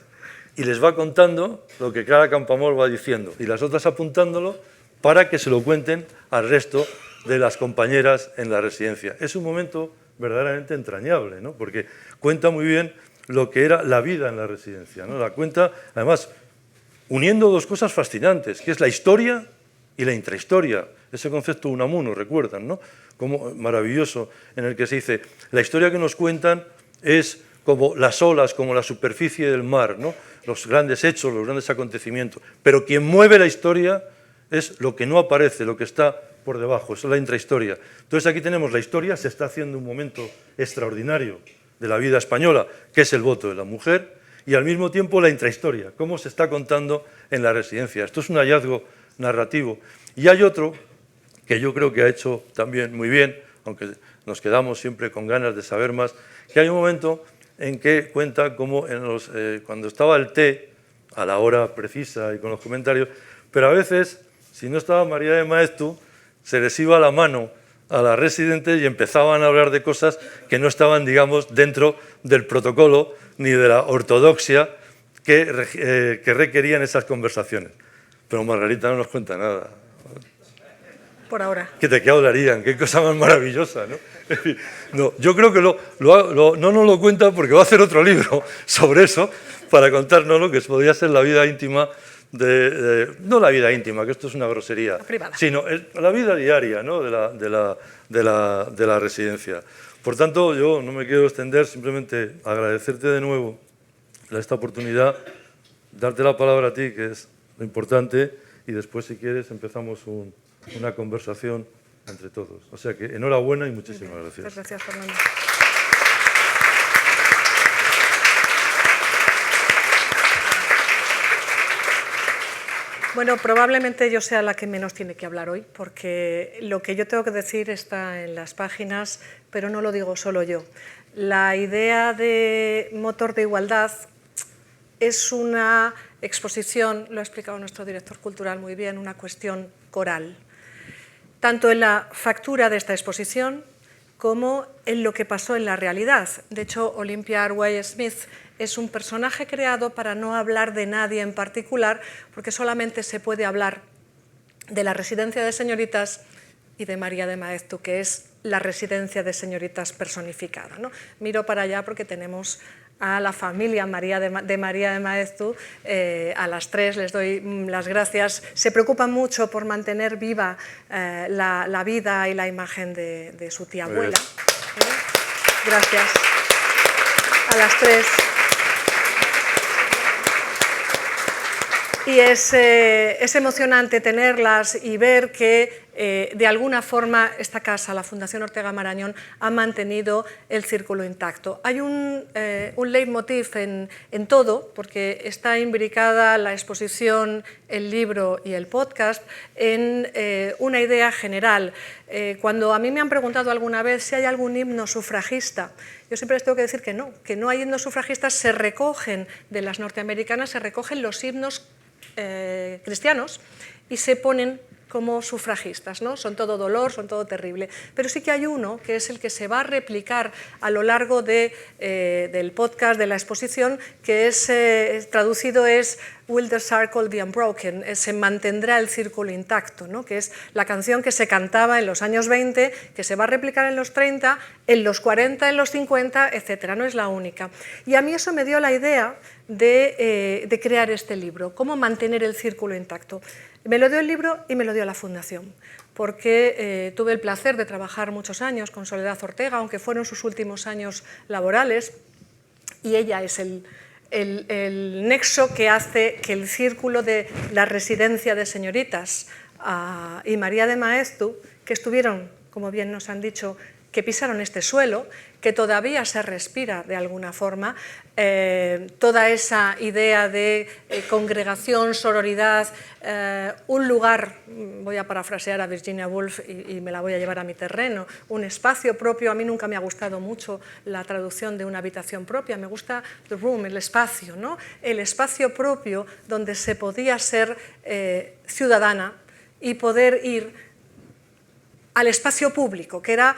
Speaker 2: y les va contando lo que Clara Campoamor va diciendo y las otras apuntándolo para que se lo cuenten al resto de las compañeras en la residencia. Es un momento verdaderamente entrañable, ¿no? Porque cuenta muy bien lo que era la vida en la residencia, ¿no? La cuenta, además, uniendo 2 cosas fascinantes, que es la historia y la intrahistoria. Ese concepto Unamuno, recuerdan, ¿no? Como maravilloso, en el que se dice, la historia que nos cuentan es como las olas, como la superficie del mar, ¿no? Los grandes hechos, los grandes acontecimientos. Pero quien mueve la historia es lo que no aparece, lo que está por debajo, eso es la intrahistoria. Entonces aquí tenemos la historia, se está haciendo un momento extraordinario de la vida española, que es el voto de la mujer, y al mismo tiempo la intrahistoria, cómo se está contando en la residencia. Esto es un hallazgo narrativo. Y hay otro que yo creo que ha hecho también muy bien, aunque nos quedamos siempre con ganas de saber más, que hay un momento en que cuenta cómo cuando estaba el té, a la hora precisa y con los comentarios, pero a veces, si no estaba María de Maeztu, se les iba la mano a las residentes y empezaban a hablar de cosas que no estaban, digamos, dentro del protocolo ni de la ortodoxia que requerían esas conversaciones. Pero Margarita no nos cuenta nada.
Speaker 5: Por ahora.
Speaker 2: ¿De qué hablarían? Qué cosa más maravillosa, ¿no? No, yo creo que no nos lo cuenta porque va a hacer otro libro sobre eso para contarnos lo que podría ser la vida íntima no la vida íntima, que esto es una grosería, sino la vida diaria, ¿no? de la residencia. Por tanto, yo no me quiero extender, simplemente agradecerte de nuevo esta oportunidad, darte la palabra a ti, que es lo importante, y después, si quieres, empezamos una conversación entre todos. O sea que enhorabuena y muchísimas gracias.
Speaker 5: Muchas gracias, Fernando. Bueno, probablemente yo sea la que menos tiene que hablar hoy, porque lo que yo tengo que decir está en las páginas, pero no lo digo solo yo. La idea de motor de igualdad es una exposición, lo ha explicado nuestro director cultural muy bien, una cuestión coral, tanto en la factura de esta exposición como en lo que pasó en la realidad. De hecho, Olympia Arway Smith es un personaje creado para no hablar de nadie en particular, porque solamente se puede hablar de la residencia de señoritas y de María de Maeztu, que es la residencia de señoritas personificada, ¿no? Miro para allá porque tenemos a la familia de María de Maeztu, a las tres les doy las gracias. Se preocupan mucho por mantener viva la vida y la imagen de su tía abuela. Gracias a las tres. Y es emocionante tenerlas y ver que de alguna forma esta casa, la Fundación Ortega Marañón, ha mantenido el círculo intacto. Hay un leitmotiv en todo, porque está imbricada la exposición, el libro y el podcast en una idea general. Cuando a mí me han preguntado alguna vez si hay algún himno sufragista, yo siempre les tengo que decir que no hay himnos sufragistas, se recogen de las norteamericanas, se recogen los himnos cristianos y se ponen como sufragistas, ¿no? Son todo dolor, son todo terrible. Pero sí que hay uno que es el que se va a replicar a lo largo del podcast, de la exposición, que es traducido es Will the Circle be Unbroken, se mantendrá el círculo intacto, ¿no? Que es la canción que se cantaba en los años 20, que se va a replicar en los 30, en los 40, en los 50, etcétera. No es la única. Y a mí eso me dio la idea de crear este libro, cómo mantener el círculo intacto. Me lo dio el libro y me lo dio la Fundación, porque tuve el placer de trabajar muchos años con Soledad Ortega, aunque fueron sus últimos años laborales, y ella es el nexo que hace que el círculo de la residencia de señoritas y María de Maeztu, que estuvieron, como bien nos han dicho, que pisaron este suelo, que todavía se respira de alguna forma, toda esa idea de congregación, sororidad, un lugar, voy a parafrasear a Virginia Woolf y me la voy a llevar a mi terreno, un espacio propio. A mí nunca me ha gustado mucho la traducción de una habitación propia, me gusta the room, el espacio, ¿no? El espacio propio donde se podía ser ciudadana y poder ir al espacio público, que era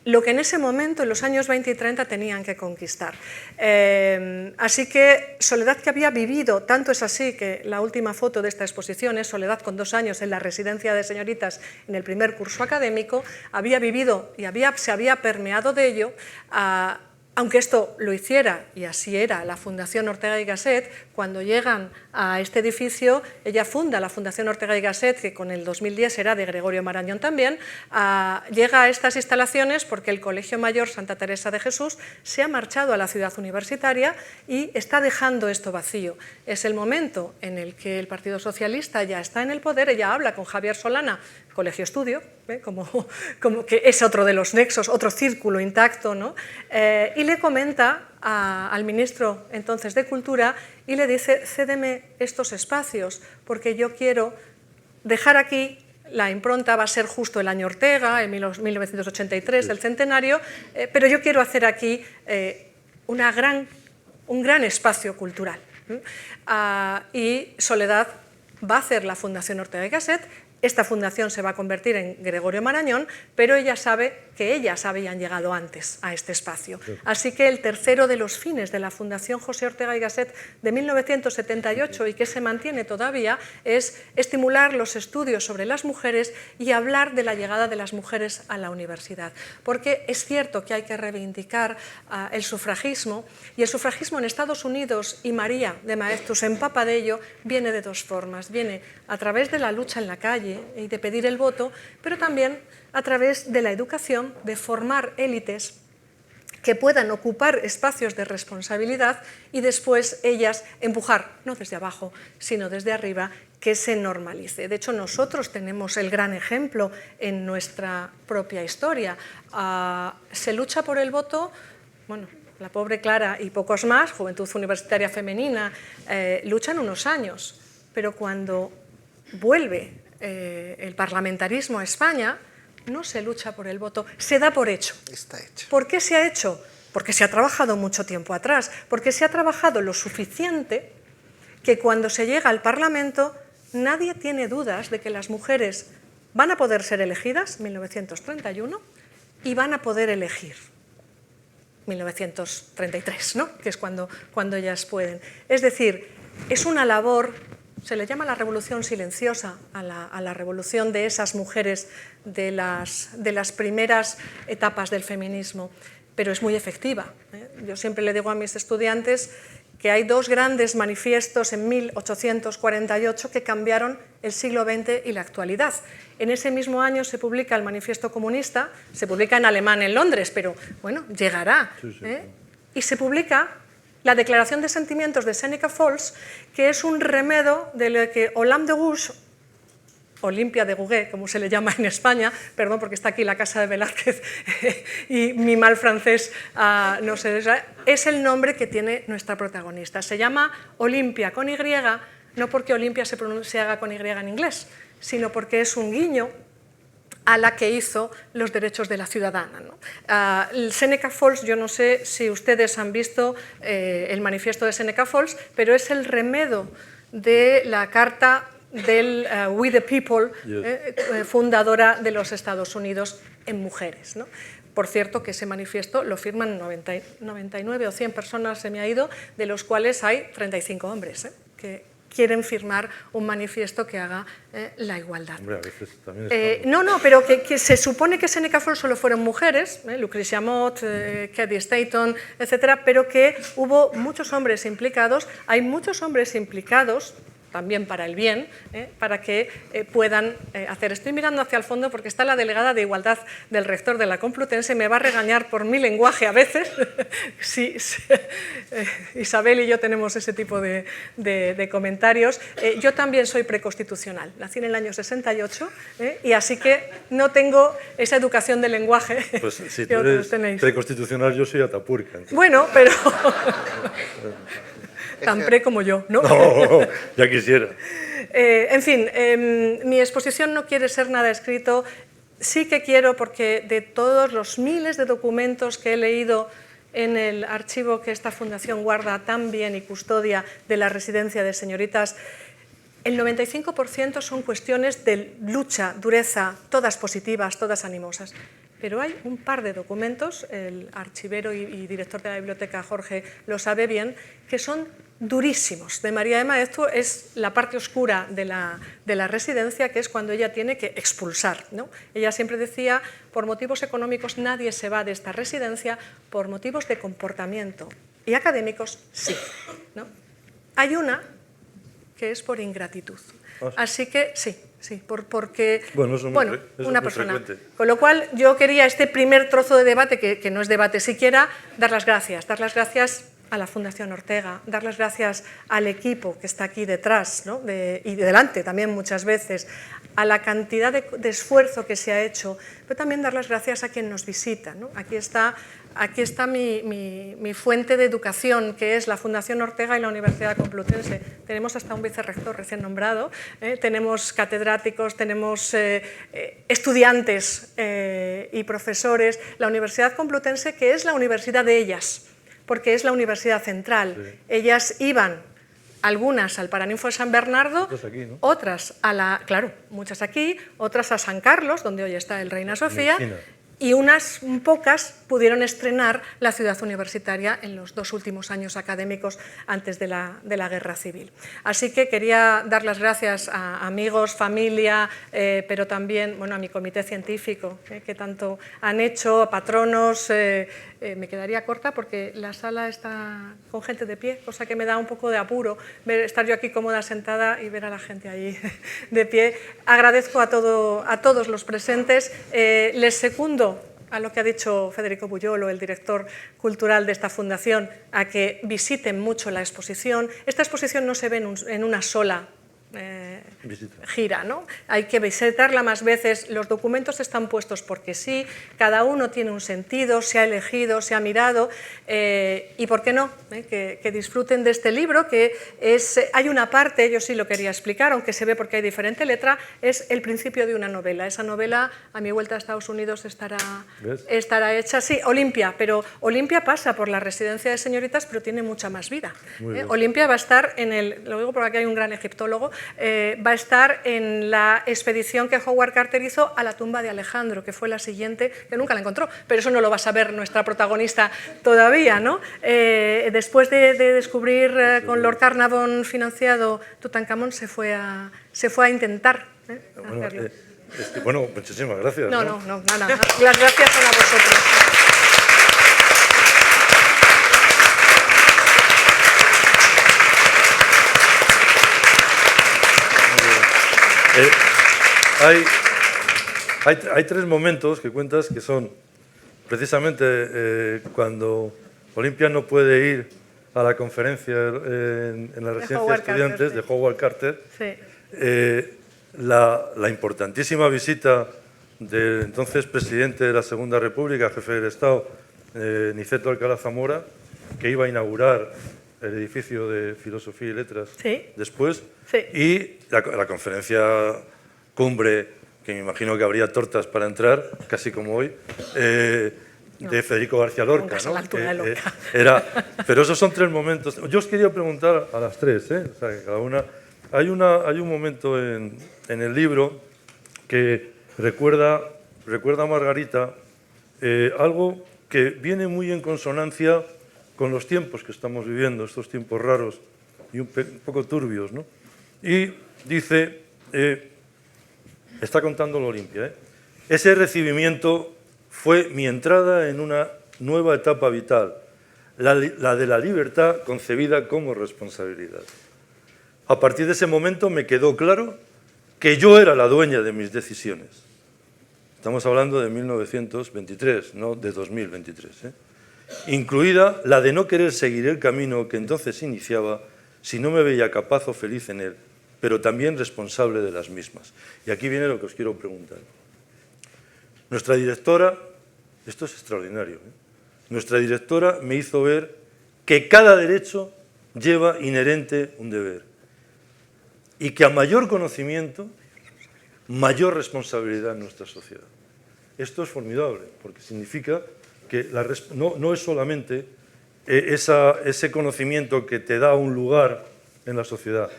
Speaker 5: lo que en ese momento, en los años 20 y 30, tenían que conquistar. Así que Soledad, que había vivido, tanto es así que la última foto de esta exposición es Soledad con 2 años en la residencia de señoritas en el primer curso académico, había vivido y se había permeado de ello, aunque esto lo hiciera, y así era, la Fundación Ortega y Gasset. Cuando llegan a este edificio, ella funda la Fundación Ortega y Gasset, que con el 2010 era de Gregorio Marañón también, llega a estas instalaciones porque el Colegio Mayor Santa Teresa de Jesús se ha marchado a la ciudad universitaria y está dejando esto vacío. Es el momento en el que el Partido Socialista ya está en el poder, ella habla con Javier Solana, Colegio Estudio, como que es otro de los nexos, otro círculo intacto, ¿no? Y le comenta al ministro entonces de Cultura y le dice: cédeme estos espacios porque yo quiero dejar aquí, la impronta va a ser justo el año Ortega, en 1983, el centenario, pero yo quiero hacer aquí un gran espacio cultural. Y Soledad va a hacer la Fundación Ortega y Gasset. Esta fundación se va a convertir en Gregorio Marañón, pero ella sabe que ellas habían llegado antes a este espacio. Así que el tercero de los fines de la Fundación José Ortega y Gasset de 1978, y que se mantiene todavía, es estimular los estudios sobre las mujeres y hablar de la llegada de las mujeres a la universidad. Porque es cierto que hay que reivindicar el sufragismo, y el sufragismo en Estados Unidos, y María de Maeztu se empapa de ello, viene de dos formas. Viene a través de la lucha en la calle y de pedir el voto, pero también a través de la educación, de formar élites que puedan ocupar espacios de responsabilidad y después ellas empujar, no desde abajo, sino desde arriba, que se normalice. De hecho, nosotros tenemos el gran ejemplo en nuestra propia historia. Se lucha por el voto, bueno, la pobre Clara y pocos más, Juventud Universitaria Femenina, luchan unos años, pero cuando vuelve el parlamentarismo a España, no se lucha por el voto, se da por hecho.
Speaker 4: Está hecho.
Speaker 5: ¿Por qué se ha hecho? Porque se ha trabajado mucho tiempo atrás, porque se ha trabajado lo suficiente que cuando se llega al Parlamento nadie tiene dudas de que las mujeres van a poder ser elegidas, 1931, y van a poder elegir, 1933, ¿no? Que es cuando ellas pueden. Es decir, es una labor. Se le llama la revolución silenciosa a la revolución de esas mujeres de las primeras etapas del feminismo, pero es muy efectiva. Yo siempre le digo a mis estudiantes que hay dos grandes manifiestos en 1848 que cambiaron el siglo XX y la actualidad. En ese mismo año se publica el Manifiesto Comunista, se publica en alemán en Londres, pero bueno, llegará. Y se publica la Declaración de Sentimientos de Seneca Falls, que es un remedo de lo que Olympe de Gouges, Olimpia de Gouges, como se le llama en España, perdón porque está aquí la casa de Velázquez y mi mal francés no sé, es el nombre que tiene nuestra protagonista. Se llama Olimpia con Y, no porque Olimpia se haga con Y en inglés, sino porque es un guiño a la que hizo los derechos de la ciudadana, ¿no? El Seneca Falls, yo no sé si ustedes han visto el manifiesto de Seneca Falls, pero es el remedo de la carta del We the People, fundadora de los Estados Unidos en mujeres, ¿no? Por cierto, que ese manifiesto lo firman 99 o 100 personas, se me ha ido, de los cuales hay 35 hombres, que quieren firmar un manifiesto que haga la igualdad.
Speaker 2: Hombre, a veces también
Speaker 5: pero que se supone que Seneca Falls solo fueron mujeres, Lucrecia Mott, Cady Stanton, etcétera, pero que hubo muchos hombres implicados, hay muchos hombres implicados, también para el bien, para que puedan hacer. Estoy mirando hacia el fondo porque está la delegada de Igualdad del rector de la Complutense, me va a regañar por mi lenguaje a veces. Sí, Isabel y yo tenemos ese tipo de comentarios. Yo también soy preconstitucional, nací en el año 68 y así que no tengo esa educación del lenguaje.
Speaker 2: Pues si tú eres preconstitucional, yo soy Atapurca. Entonces.
Speaker 5: Bueno, pero... tan pre como yo, ¿no?
Speaker 2: No, ya quisiera.
Speaker 5: En fin, mi exposición no quiere ser nada escrito. Sí que quiero, porque de todos los miles de documentos que he leído en el archivo que esta fundación guarda tan bien y custodia de la residencia de señoritas, el 95% son cuestiones de lucha, dureza, todas positivas, todas animosas. Pero hay un par de documentos, el archivero y director de la biblioteca Jorge lo sabe bien, que son durísimos. De María de Maeztu es la parte oscura de la residencia, que es cuando ella tiene que expulsar, ¿no? Ella siempre decía, por motivos económicos nadie se va de esta residencia, por motivos de comportamiento y académicos sí, ¿no? Hay una que es por ingratitud. Así que sí, porque
Speaker 2: bueno,
Speaker 5: una persona.
Speaker 2: Frecuente.
Speaker 5: Con lo cual yo quería este primer trozo de debate, que no es debate siquiera, dar las gracias a la Fundación Ortega, dar las gracias al equipo que está aquí detrás, ¿no? Y delante también muchas veces, a la cantidad de esfuerzo que se ha hecho, pero también dar las gracias a quien nos visita, ¿no? Aquí está mi fuente de educación, que es la Fundación Ortega y la Universidad Complutense. Tenemos hasta un vicerrector recién nombrado, tenemos catedráticos, tenemos estudiantes y profesores. La Universidad Complutense, que es la universidad de ellas, porque es la universidad central. Sí. Ellas iban, algunas al Paraninfo de San Bernardo,
Speaker 2: aquí, ¿no?
Speaker 5: Otras claro, muchas aquí, otras a San Carlos, donde hoy está el Reina Sofía, y unas pocas pudieron estrenar la ciudad universitaria en los 2 últimos años académicos antes de la Guerra Civil. Así que quería dar las gracias a amigos, familia, pero también, bueno, a mi comité científico, que tanto han hecho, a patronos. Me quedaría corta porque la sala está con gente de pie, cosa que me da un poco de apuro estar yo aquí cómoda sentada y ver a la gente ahí de pie. Agradezco a todos los presentes. Les secundo a lo que ha dicho Federico Buyolo, el director cultural de esta fundación, a que visiten mucho la exposición. Esta exposición no se ve en una sola gira, ¿no? Hay que visitarla más veces. Los documentos están puestos porque sí, cada uno tiene un sentido, se ha elegido, se ha mirado, y por qué no, que disfruten de este libro, que hay una parte, yo sí lo quería explicar, aunque se ve porque hay diferente letra, es el principio de una novela. Esa novela, a mi vuelta a Estados Unidos, estará hecha, sí, Olimpia, pero Olimpia pasa por la residencia de señoritas, pero tiene mucha más vida. Olimpia va a estar lo digo porque aquí hay un gran egiptólogo, va a estar en la expedición que Howard Carter hizo a la tumba de Alejandro, que fue la siguiente, que nunca la encontró, pero eso no lo va a saber nuestra protagonista todavía, ¿no? Después de descubrir con Lord Carnarvon financiado Tutankamón, se fue a intentar hacerlo.
Speaker 2: Bueno, muchísimas gracias.
Speaker 5: No, nada. Las gracias son a vosotros.
Speaker 2: Hay 3 momentos que cuentas que son precisamente cuando Olimpia no puede ir a la conferencia en la residencia de estudiantes de Howard Carter, sí. La importantísima visita del entonces presidente de la Segunda República, jefe del Estado, Niceto Alcalá Zamora, que iba a inaugurar el edificio de Filosofía y Letras, ¿sí?, después, sí, y la conferencia cumbre, que me imagino que habría tortas para entrar, casi como hoy, de Federico García Lorca, ¿no? Pero esos son 3 momentos. Yo os quería preguntar a las 3, o sea, que cada una. Hay un momento en el libro que recuerda a Margarita algo que viene muy en consonancia con los tiempos que estamos viviendo, estos tiempos raros y un poco turbios, ¿no? Y dice, está contando la Olimpia, ese recibimiento fue mi entrada en una nueva etapa vital, la de la libertad concebida como responsabilidad. A partir de ese momento me quedó claro que yo era la dueña de mis decisiones. Estamos hablando de 1923, no de 2023, incluida la de no querer seguir el camino que entonces iniciaba si no me veía capaz o feliz en él, pero también responsable de las mismas. Y aquí viene lo que os quiero preguntar. Nuestra directora, esto es extraordinario, nuestra directora me hizo ver que cada derecho lleva inherente un deber y que a mayor conocimiento, mayor responsabilidad en nuestra sociedad. Esto es formidable, porque significa que no es solamente ese conocimiento que te da un lugar en la sociedad,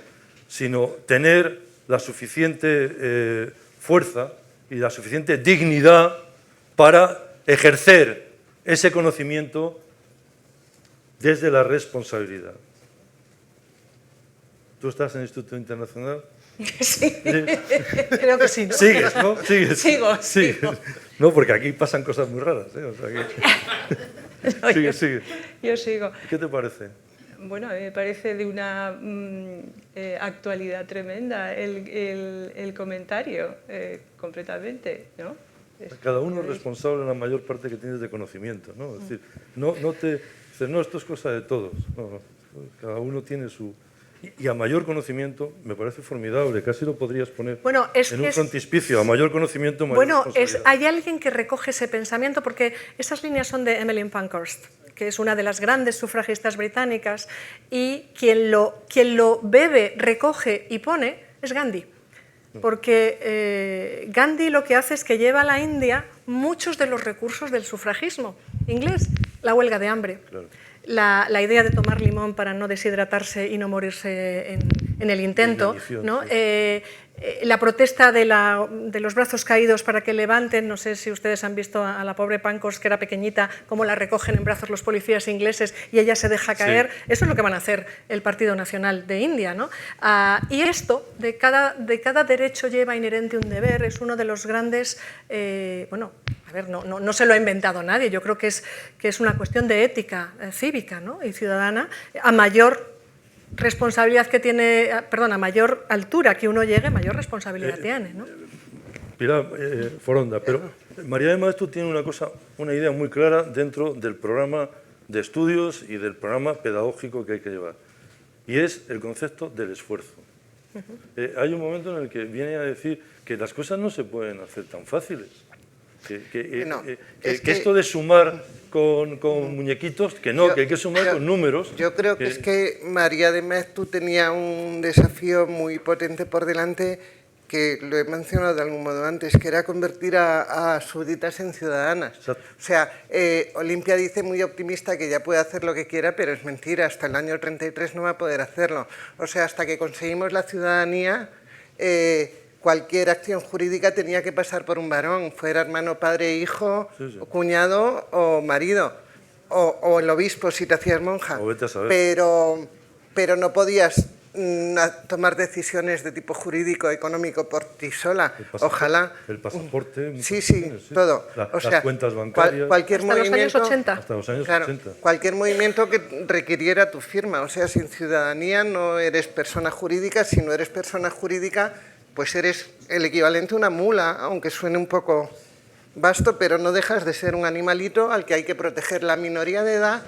Speaker 2: sino tener la suficiente fuerza y la suficiente dignidad para ejercer ese conocimiento desde la responsabilidad. ¿Tú estás en el Instituto Internacional?
Speaker 5: Sí, creo que sí, ¿no?
Speaker 2: ¿Sigues, no?
Speaker 5: Sigo.
Speaker 2: No, porque aquí pasan cosas muy raras, O sea que... Sigue.
Speaker 3: Yo sigo.
Speaker 2: ¿Qué te parece?
Speaker 3: Bueno, me parece de una actualidad tremenda el comentario, completamente, ¿no?
Speaker 2: Cada uno es responsable en la mayor parte que tienes de conocimiento, ¿no? Es decir, Dice, no, esto es cosa de todos. No, cada uno tiene su... Y a mayor conocimiento, me parece formidable, casi lo podrías poner en un frontispicio, a mayor conocimiento, mayor responsabilidad.
Speaker 5: Hay alguien que recoge ese pensamiento, porque esas líneas son de Emmeline Pankhurst, que es una de las grandes sufragistas británicas, y quien lo bebe, recoge y pone es Gandhi. Porque Gandhi lo que hace es que lleva a la India muchos de los recursos del sufragismo inglés, la huelga de hambre, claro. La idea de tomar limón para no deshidratarse y no morirse en el intento, ¿no? La protesta de los brazos caídos para que levanten, no sé si ustedes han visto a la pobre Pankhurst, que era pequeñita, cómo la recogen en brazos los policías ingleses y ella se deja caer. Sí. Eso es lo que van a hacer el Partido Nacional de India, ¿no? Y esto, de cada derecho lleva inherente un deber, es uno de los grandes, bueno, a ver, no se lo ha inventado nadie, yo creo que es una cuestión de ética cívica, ¿no? Y ciudadana, a mayor responsabilidad que tiene, perdón, a mayor altura que uno llegue, mayor responsabilidad tiene, ¿no?
Speaker 2: Pilar Foronda, pero María de Maeztu tiene una idea muy clara dentro del programa de estudios y del programa pedagógico que hay que llevar, y es el concepto del esfuerzo. Hay un momento en el que viene a decir que las cosas no se pueden hacer tan fáciles. Que esto de sumar con muñequitos, que hay que sumar con números.
Speaker 4: Yo creo que es que María de Maeztu tenía un desafío muy potente por delante, que lo he mencionado de algún modo antes, que era convertir a súbditas en ciudadanas. Exacto. O sea, Olimpia dice muy optimista que ya puede hacer lo que quiera, pero es mentira, hasta el año 33 no va a poder hacerlo. O sea, hasta que conseguimos la ciudadanía, cualquier acción jurídica tenía que pasar por un varón, fuera hermano, padre, hijo, o cuñado o marido, o el obispo si te hacías monja.
Speaker 2: O vete a saber.
Speaker 4: Pero no podías tomar decisiones de tipo jurídico, económico por ti sola. Ojalá.
Speaker 2: El pasaporte.
Speaker 4: Sí, todo.
Speaker 2: Las cuentas bancarias.
Speaker 4: Cualquier
Speaker 5: hasta
Speaker 4: movimiento,
Speaker 5: los años 80.
Speaker 2: Hasta los años
Speaker 4: claro,
Speaker 2: 80.
Speaker 4: Cualquier movimiento que requiriera tu firma. O sea, sin ciudadanía no eres persona jurídica. Si no eres persona jurídica, pues eres el equivalente a una mula, aunque suene un poco vasto, pero no dejas de ser un animalito al que hay que proteger. La minoría de edad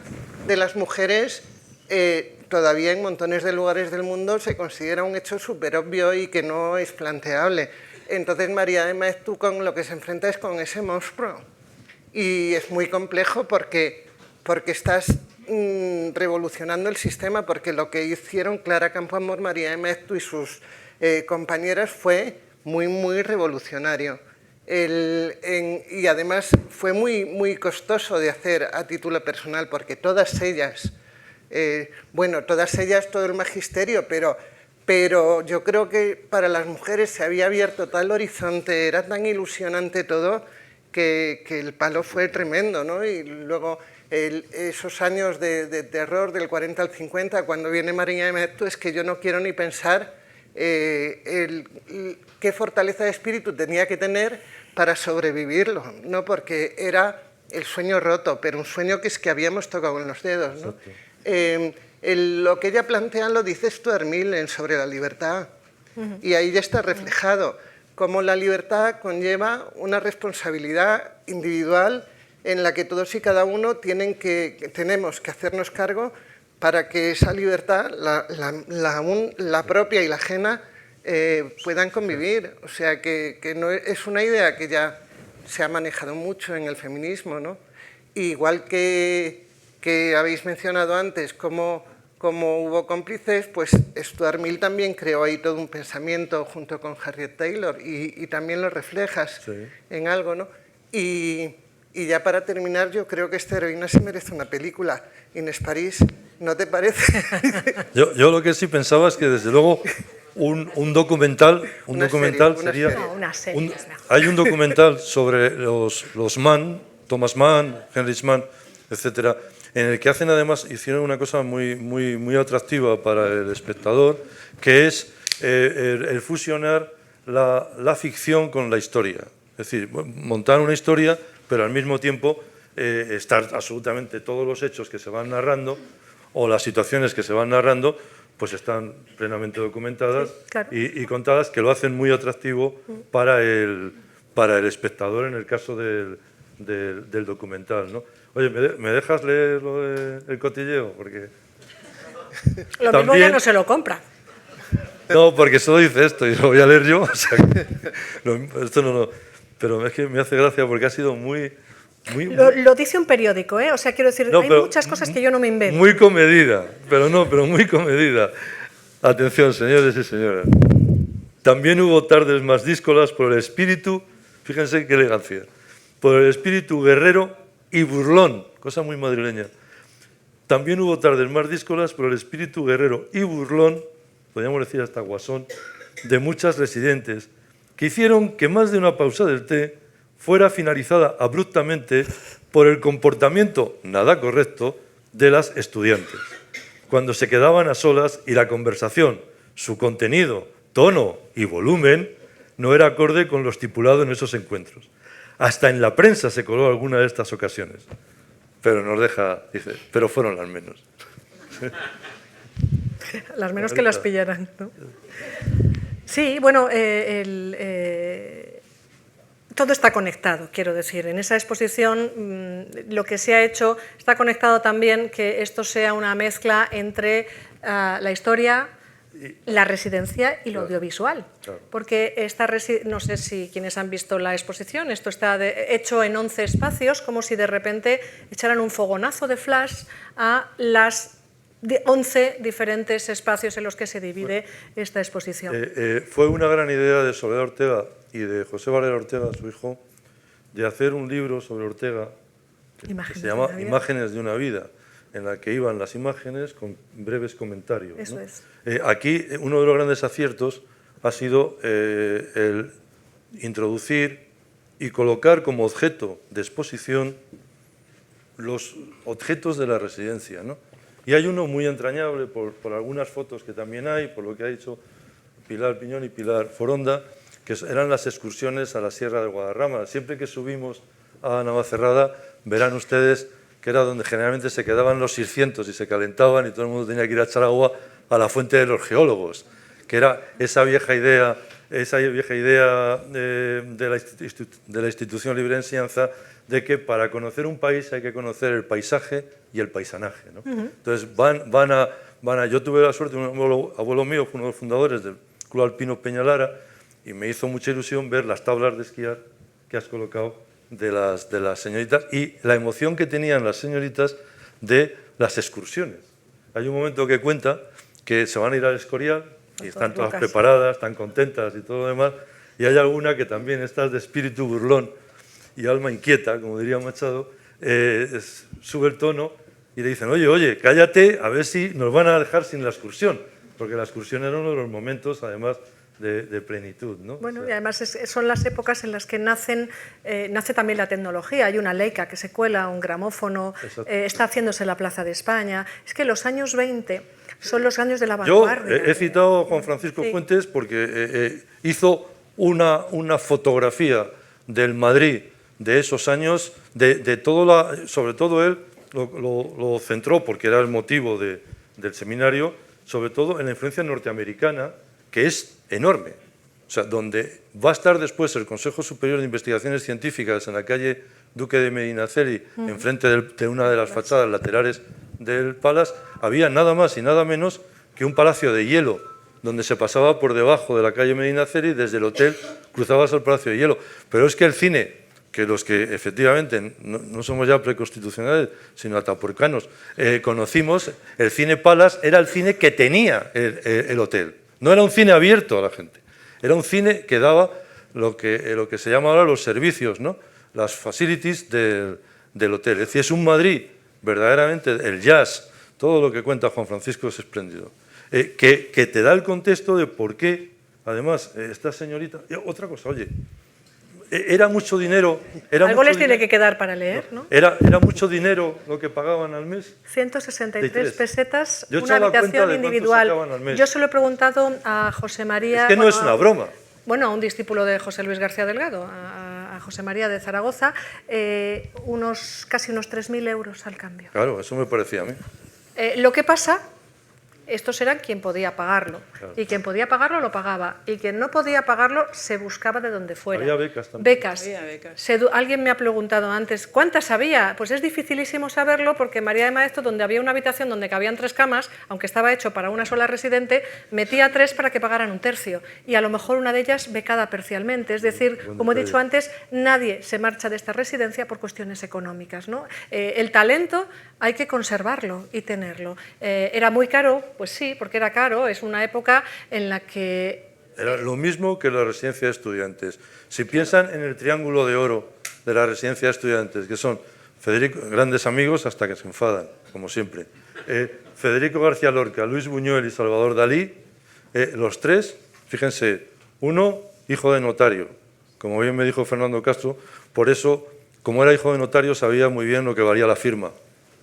Speaker 4: de las mujeres todavía en montones de lugares del mundo se considera un hecho súper obvio y que no es planteable. Entonces María de Maeztu con lo que se enfrenta es con ese monstruo. Y es muy complejo porque estás revolucionando el sistema, porque lo que hicieron Clara Campoamor, María de Maeztu y sus compañeras fue muy revolucionario. Y además fue muy costoso de hacer a título personal, porque todas ellas, todo el magisterio, pero yo creo que para las mujeres se había abierto tal horizonte, era tan ilusionante todo, que el palo fue tremendo, ¿no? Y luego esos años de terror del 40 al 50, cuando viene María de Maeztu, es que yo no quiero ni pensar qué fortaleza de espíritu tenía que tener para sobrevivirlo, ¿no? Porque era el sueño roto, pero un sueño que es que habíamos tocado con los dedos, ¿no? Lo que ella plantea lo dice Stuart Mill sobre la libertad, y ahí ya está reflejado cómo la libertad conlleva una responsabilidad individual en la que todos y cada uno tenemos que hacernos cargo para que esa libertad, la propia y la ajena, puedan convivir. O sea, que no es una idea que ya se ha manejado mucho en el feminismo, ¿no? Igual que habéis mencionado antes, como hubo cómplices, pues Stuart Mill también creó ahí todo un pensamiento junto con Harriet Taylor y también lo reflejas en algo, ¿no? Y ya para terminar, yo creo que esta heroína se merece una película, Inés París, ¿no te parece?
Speaker 2: Yo lo que sí pensaba es que desde luego un documental sería...
Speaker 5: No, una serie.
Speaker 2: Hay un documental sobre los Mann, Thomas Mann, Heinrich Mann, etcétera, en el que hicieron una cosa muy atractiva para el espectador, que es el fusionar la ficción con la historia. Es decir, montar una historia, pero al mismo tiempo estar absolutamente todos los hechos que se van narrando o las situaciones que se van narrando, pues están plenamente documentadas,
Speaker 5: sí, claro,
Speaker 2: y contadas, que lo hacen muy atractivo para el espectador en el caso del del documental, ¿no? Oye, ¿me dejas leer lo del cotilleo? Porque
Speaker 5: Lo mismo ya no se lo compra.
Speaker 2: no, porque solo dice esto y lo voy a leer yo. O sea, esto no. Pero es que me hace gracia porque ha sido muy
Speaker 5: Lo dice un periódico, ¿eh? O sea, quiero decir,
Speaker 2: No,
Speaker 5: hay
Speaker 2: pero
Speaker 5: muchas cosas que yo no me invento.
Speaker 2: muy comedida, pero muy comedida. Atención, señores y señoras. También hubo tardes más díscolas por el espíritu, fíjense qué elegancia, por el espíritu guerrero y burlón, cosa muy madrileña. También hubo tardes más díscolas por el espíritu guerrero y burlón, podríamos decir hasta guasón, de muchas residentes, que hicieron que más de una pausa del té fuera finalizada abruptamente por el comportamiento nada correcto de las estudiantes, cuando se quedaban a solas y la conversación, su contenido, tono y volumen no era acorde con lo estipulado en esos encuentros. Hasta en la prensa se coló alguna de estas ocasiones. Pero nos deja, dice, pero fueron las menos.
Speaker 5: Las menos que las pillaran, ¿no? Sí, bueno, todo está conectado, quiero decir. En esa exposición lo que se ha hecho está conectado también que esto sea una mezcla entre la historia, la residencia y lo audiovisual.
Speaker 2: Claro.
Speaker 5: Porque no sé si quienes han visto la exposición, esto está hecho en 11 espacios, como si de repente echaran un fogonazo de flash a las 11 diferentes espacios en los que se divide esta exposición.
Speaker 2: Fue una gran idea de Soledad Ortega y de José Varela Ortega, su hijo, de hacer un libro sobre Ortega que se llama Imágenes de una vida, en la que iban las imágenes con breves comentarios.
Speaker 5: Eso
Speaker 2: ¿no?
Speaker 5: es.
Speaker 2: Aquí uno de los grandes aciertos ha sido el introducir y colocar como objeto de exposición los objetos de la residencia, ¿no? Y hay uno muy entrañable por algunas fotos que también hay, por lo que ha dicho Pilar Piñón y Pilar Foronda, que eran las excursiones a la Sierra de Guadarrama. Siempre que subimos a Navacerrada, verán ustedes que era donde generalmente se quedaban los 600 y se calentaban y todo el mundo tenía que ir a echar agua a la fuente de los geólogos, que era esa vieja idea de la institución libre de enseñanza de que para conocer un país hay que conocer el paisaje y el paisanaje, ¿no? Entonces yo tuve la suerte, un abuelo mío fue uno de los fundadores del Club Alpino Peñalara y me hizo mucha ilusión ver las tablas de esquiar que has colocado de las señoritas y la emoción que tenían las señoritas de las excursiones. Hay un momento que cuenta que se van a ir al Escorial y están todas preparadas, están contentas y todo lo demás, y hay alguna que también está de espíritu burlón y alma inquieta, como diría Machado, sube el tono y le dicen, oye, cállate, a ver si nos van a dejar sin la excursión, porque la excursión era uno de los momentos, además, de plenitud, ¿no?
Speaker 5: Bueno, y además son las épocas en las que nace también la tecnología. Hay una Leica que se cuela, un gramófono, está haciéndose la Plaza de España. Es que los años 20 son los años de la vanguardia.
Speaker 2: Yo he citado a Juan Francisco Fuentes porque hizo una fotografía del Madrid de esos años, sobre todo él lo centró, porque era el motivo del seminario, sobre todo en la influencia norteamericana, que es enorme. O sea, donde va a estar después el Consejo Superior de Investigaciones Científicas en la calle Duque de Medinaceli, enfrente de una de las fachadas laterales del Palace, había nada más y nada menos que un palacio de hielo, donde se pasaba por debajo de la calle Medinaceli y desde el hotel cruzabas al Palacio de Hielo. Pero es que el cine, que los que efectivamente no somos ya preconstitucionales, sino atapuercanos, conocimos, el cine Palace era el cine que tenía el hotel. No era un cine abierto a la gente, era un cine que daba lo que se llama ahora los servicios, ¿no? Las facilities del hotel. Es decir, es un Madrid, verdaderamente, el jazz, todo lo que cuenta Juan Francisco es espléndido, que te da el contexto de por qué, además, esta señorita... Otra cosa, oye, era mucho dinero...
Speaker 5: Algo les tiene que quedar para leer, ¿no?
Speaker 2: Era mucho dinero lo que pagaban al mes.
Speaker 5: 163 pesetas,
Speaker 2: Yo
Speaker 5: una habitación individual. Yo se lo he preguntado a José María...
Speaker 2: Es que no es una broma.
Speaker 5: Bueno, a un discípulo de José Luis García Delgado, a José María de Zaragoza, casi unos 3.000 euros al cambio.
Speaker 2: Claro, eso me parecía a mí.
Speaker 5: Lo que pasa estos eran quien podía pagarlo. Claro. Y quien podía pagarlo lo pagaba. Y quien no podía pagarlo se buscaba de donde fuera.
Speaker 2: Había becas también.
Speaker 5: Becas. Alguien me ha preguntado antes, ¿cuántas había? Pues es dificilísimo saberlo porque María de Maeztu, donde había una habitación donde cabían 3 camas, aunque estaba hecho para una sola residente, metía 3 para que pagaran 1/3. Y a lo mejor una de ellas becada parcialmente. Es decir, como he dicho antes, nadie se marcha de esta residencia por cuestiones económicas, ¿no? El talento hay que conservarlo y tenerlo. ¿Era muy caro? Pues sí, porque era caro. Es una época en la que...
Speaker 2: Era lo mismo que la residencia de estudiantes. Si piensan en el triángulo de oro de la residencia de estudiantes, que son Federico, grandes amigos hasta que se enfadan, como siempre, Federico García Lorca, Luis Buñuel y Salvador Dalí, los 3, fíjense, uno hijo de notario, como bien me dijo Fernando Castro, por eso, como era hijo de notario, sabía muy bien lo que valía la firma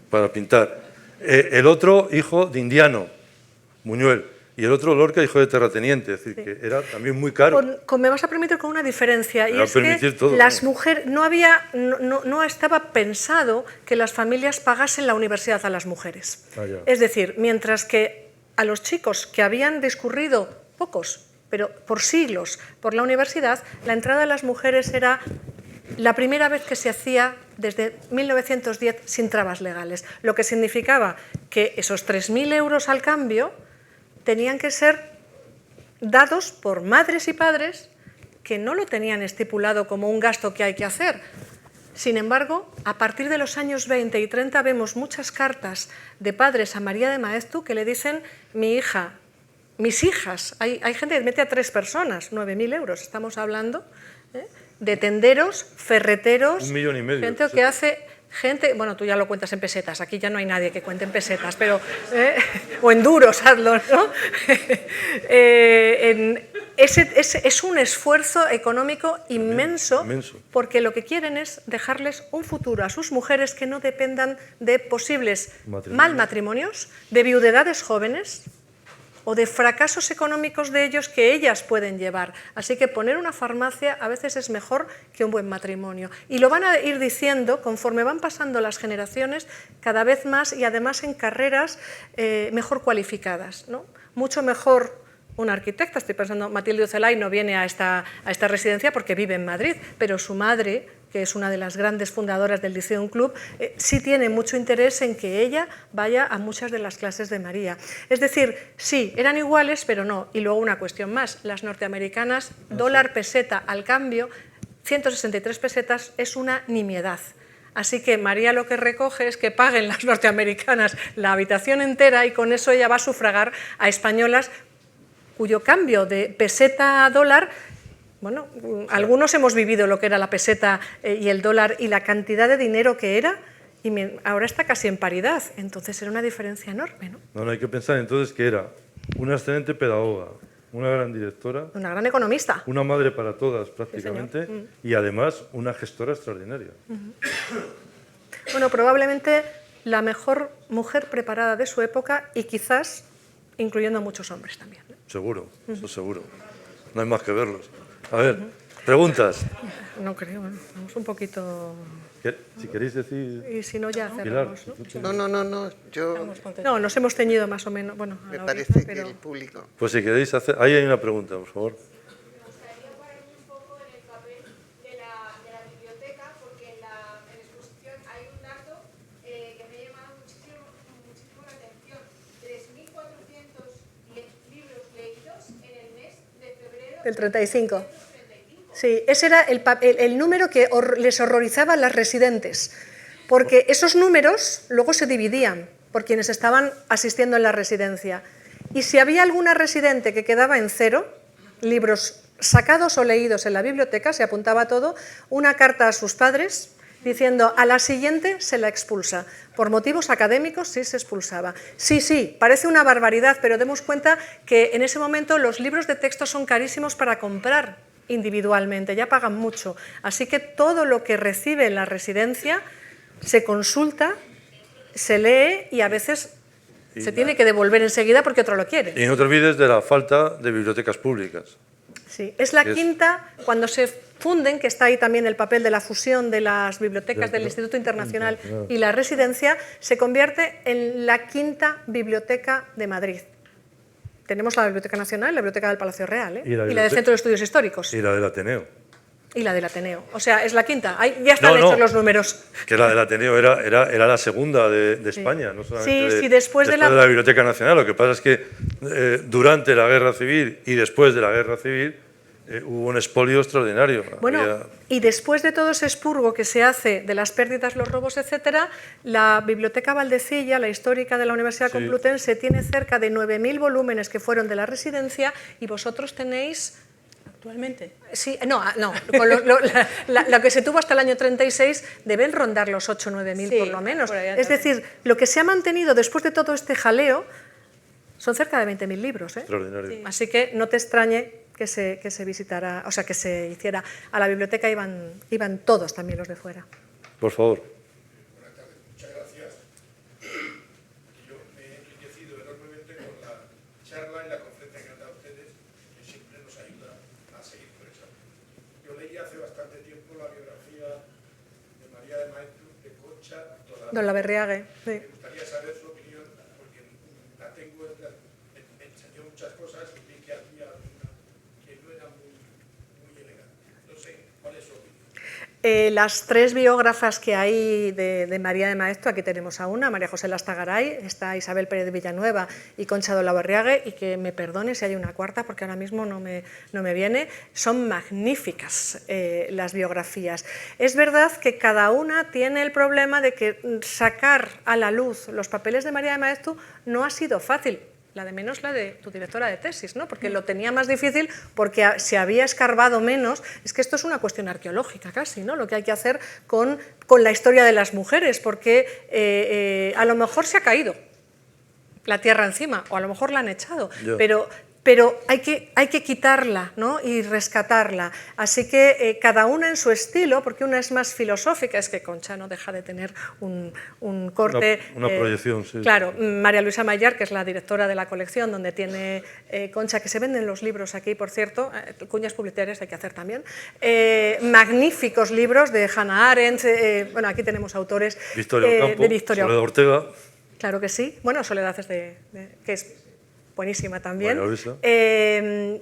Speaker 2: para pintar. El otro, hijo de indiano, Buñuel, y el otro, Lorca, hijo de terrateniente, es decir, que era también muy caro.
Speaker 5: Me vas a permitir con una diferencia, y es que
Speaker 2: todo,
Speaker 5: las mujeres, no estaba pensado que las familias pagasen la universidad a las mujeres. Es decir, mientras que a los chicos que habían discurrido, pocos, pero por siglos, por la universidad, la entrada de las mujeres era la primera vez que se hacía desde 1910 sin trabas legales, lo que significaba que esos 3.000 euros al cambio tenían que ser dados por madres y padres que no lo tenían estipulado como un gasto que hay que hacer. Sin embargo, a partir de los años 20 y 30 vemos muchas cartas de padres a María de Maeztu que le dicen: mi hija, mis hijas, hay gente que mete a 3 personas, 9.000 euros, estamos hablando, de tenderos, ferreteros,
Speaker 2: 1,5 millones.
Speaker 5: gente que hace... bueno, tú ya lo cuentas en pesetas, aquí ya no hay nadie que cuente en pesetas, pero o en duros, hazlo, ¿no? Es un esfuerzo económico inmenso, porque lo que quieren es dejarles un futuro a sus mujeres que no dependan de posibles mal matrimonios, de viudedades jóvenes o de fracasos económicos de ellos que ellas pueden llevar. Así que poner una farmacia a veces es mejor que un buen matrimonio. Y lo van a ir diciendo conforme van pasando las generaciones cada vez más, y además en carreras mejor cualificadas, ¿no? Mucho mejor una arquitecta, estoy pensando, Matilde Ucelay no viene a esta residencia porque vive en Madrid, pero su madre, que es una de las grandes fundadoras del Lyceum Club, sí tiene mucho interés en que ella vaya a muchas de las clases de María. Es decir, sí, eran iguales, pero no. Y luego una cuestión más, las norteamericanas, dólar peseta al cambio, 163 pesetas es una nimiedad. Así que María lo que recoge es que paguen las norteamericanas la habitación entera, y con eso ella va a sufragar a españolas cuyo cambio de peseta a dólar, bueno, algunos hemos vivido lo que era la peseta y el dólar y la cantidad de dinero que era, y ahora está casi en paridad, entonces era una diferencia enorme, ¿no?
Speaker 2: No, hay que pensar entonces que era una excelente pedagoga, una gran directora,
Speaker 5: una gran economista,
Speaker 2: una madre para todas prácticamente, y además una gestora extraordinaria.
Speaker 5: Bueno, probablemente la mejor mujer preparada de su época, y quizás incluyendo a muchos hombres también.
Speaker 2: Seguro, eso seguro. No hay más que verlos. A ver, preguntas.
Speaker 5: No creo, vamos un poquito...
Speaker 2: Si queréis decir...
Speaker 5: Y si no, ya cerramos, ¿no?
Speaker 4: No, yo...
Speaker 5: No, nos hemos teñido más o menos, bueno,
Speaker 4: me parece que el público...
Speaker 2: Pues si queréis hacer... Ahí hay una pregunta, por favor.
Speaker 5: Del 35. Sí, ese era el número que les horrorizaba a las residentes, porque esos números luego se dividían por quienes estaban asistiendo en la residencia. Y si había alguna residente que quedaba en 0, libros sacados o leídos en la biblioteca, se apuntaba todo, una carta a sus padres diciendo: a la siguiente se la expulsa. Por motivos académicos sí se expulsaba. Sí, parece una barbaridad, pero demos cuenta que en ese momento los libros de texto son carísimos para comprar individualmente, ya pagan mucho. Así que todo lo que recibe en la residencia se consulta, se lee y a veces se tiene que devolver enseguida porque otro lo quiere.
Speaker 2: Y no te olvides de la falta de bibliotecas públicas.
Speaker 5: Sí, es la quinta, cuando se funden, que está ahí también el papel de la fusión de las bibliotecas del Instituto Internacional y la residencia, se convierte en la quinta biblioteca de Madrid. tenemos la Biblioteca Nacional y la Biblioteca del Palacio Real,
Speaker 2: Y la
Speaker 5: del Centro de Estudios Históricos.
Speaker 2: Y la del Ateneo.
Speaker 5: Y la del Ateneo. O sea, es la quinta. Ya están hechos los números.
Speaker 2: Que la del Ateneo era la segunda de España, no solamente
Speaker 5: después de la
Speaker 2: Biblioteca Nacional. Lo que pasa es que durante la Guerra Civil y después de la Guerra Civil hubo un expolio extraordinario.
Speaker 5: Bueno, y después de todo ese expurgo que se hace de las pérdidas, los robos, etcétera, la Biblioteca Valdecilla, la histórica de la Universidad Complutense, tiene cerca de 9.000 volúmenes que fueron de la residencia y vosotros tenéis...
Speaker 3: ¿Actualmente?
Speaker 5: Sí, no, con lo que se tuvo hasta el año 36 deben rondar los 8 o 9.000 por lo menos. Es decir, lo que se ha mantenido después de todo este jaleo son cerca de 20.000 libros.
Speaker 2: Extraordinario.
Speaker 5: Sí. Así que no te extrañe que se visitara, o sea, que se hiciera. A la biblioteca iban todos, también los de fuera.
Speaker 2: Por favor.
Speaker 6: Buenas tardes, muchas gracias. Yo me he enriquecido enormemente con la charla y la conferencia que han dado ustedes, que siempre nos ayuda a seguir progresando. Yo leí hace bastante tiempo la biografía de María de Maeztu, de Concha Toda.
Speaker 5: Don Laverriague, sí.
Speaker 6: Me gustaría saber su opinión, porque la tengo, me enseñó muchas cosas y vi que había una que no era muy elegante. No sé, ¿cuál es su opinión?
Speaker 5: Las tres biógrafas que hay de María de Maeztu, aquí tenemos a una, María José Lastagaray, está Isabel Pérez de Villanueva y Concha de Olavarriaga, y que me perdone si hay una cuarta, porque ahora mismo no me viene. Son magníficas las biografías. Es verdad que cada una tiene el problema de que sacar a la luz los papeles de María de Maeztu no ha sido fácil. La de menos la de tu directora de tesis, ¿no? Porque lo tenía más difícil, porque se había escarbado menos. Es que esto es una cuestión arqueológica casi, ¿no? Lo que hay que hacer con la historia de las mujeres, porque a lo mejor se ha caído la tierra encima, o a lo mejor la han echado, pero hay que quitarla, ¿no? Y rescatarla. Así que cada una en su estilo, porque una es más filosófica, es que Concha no deja de tener un corte...
Speaker 2: Una proyección, sí.
Speaker 5: Claro, María Luisa Mayar, que es la directora de la colección, donde tiene Concha, que se venden los libros aquí, por cierto, cuñas publicitarias hay que hacer también, magníficos libros de Hannah Arendt, bueno, aquí tenemos autores
Speaker 2: de Victoria Soledad Ortega.
Speaker 5: Claro que sí. Bueno, Soledad es que es buenísima también.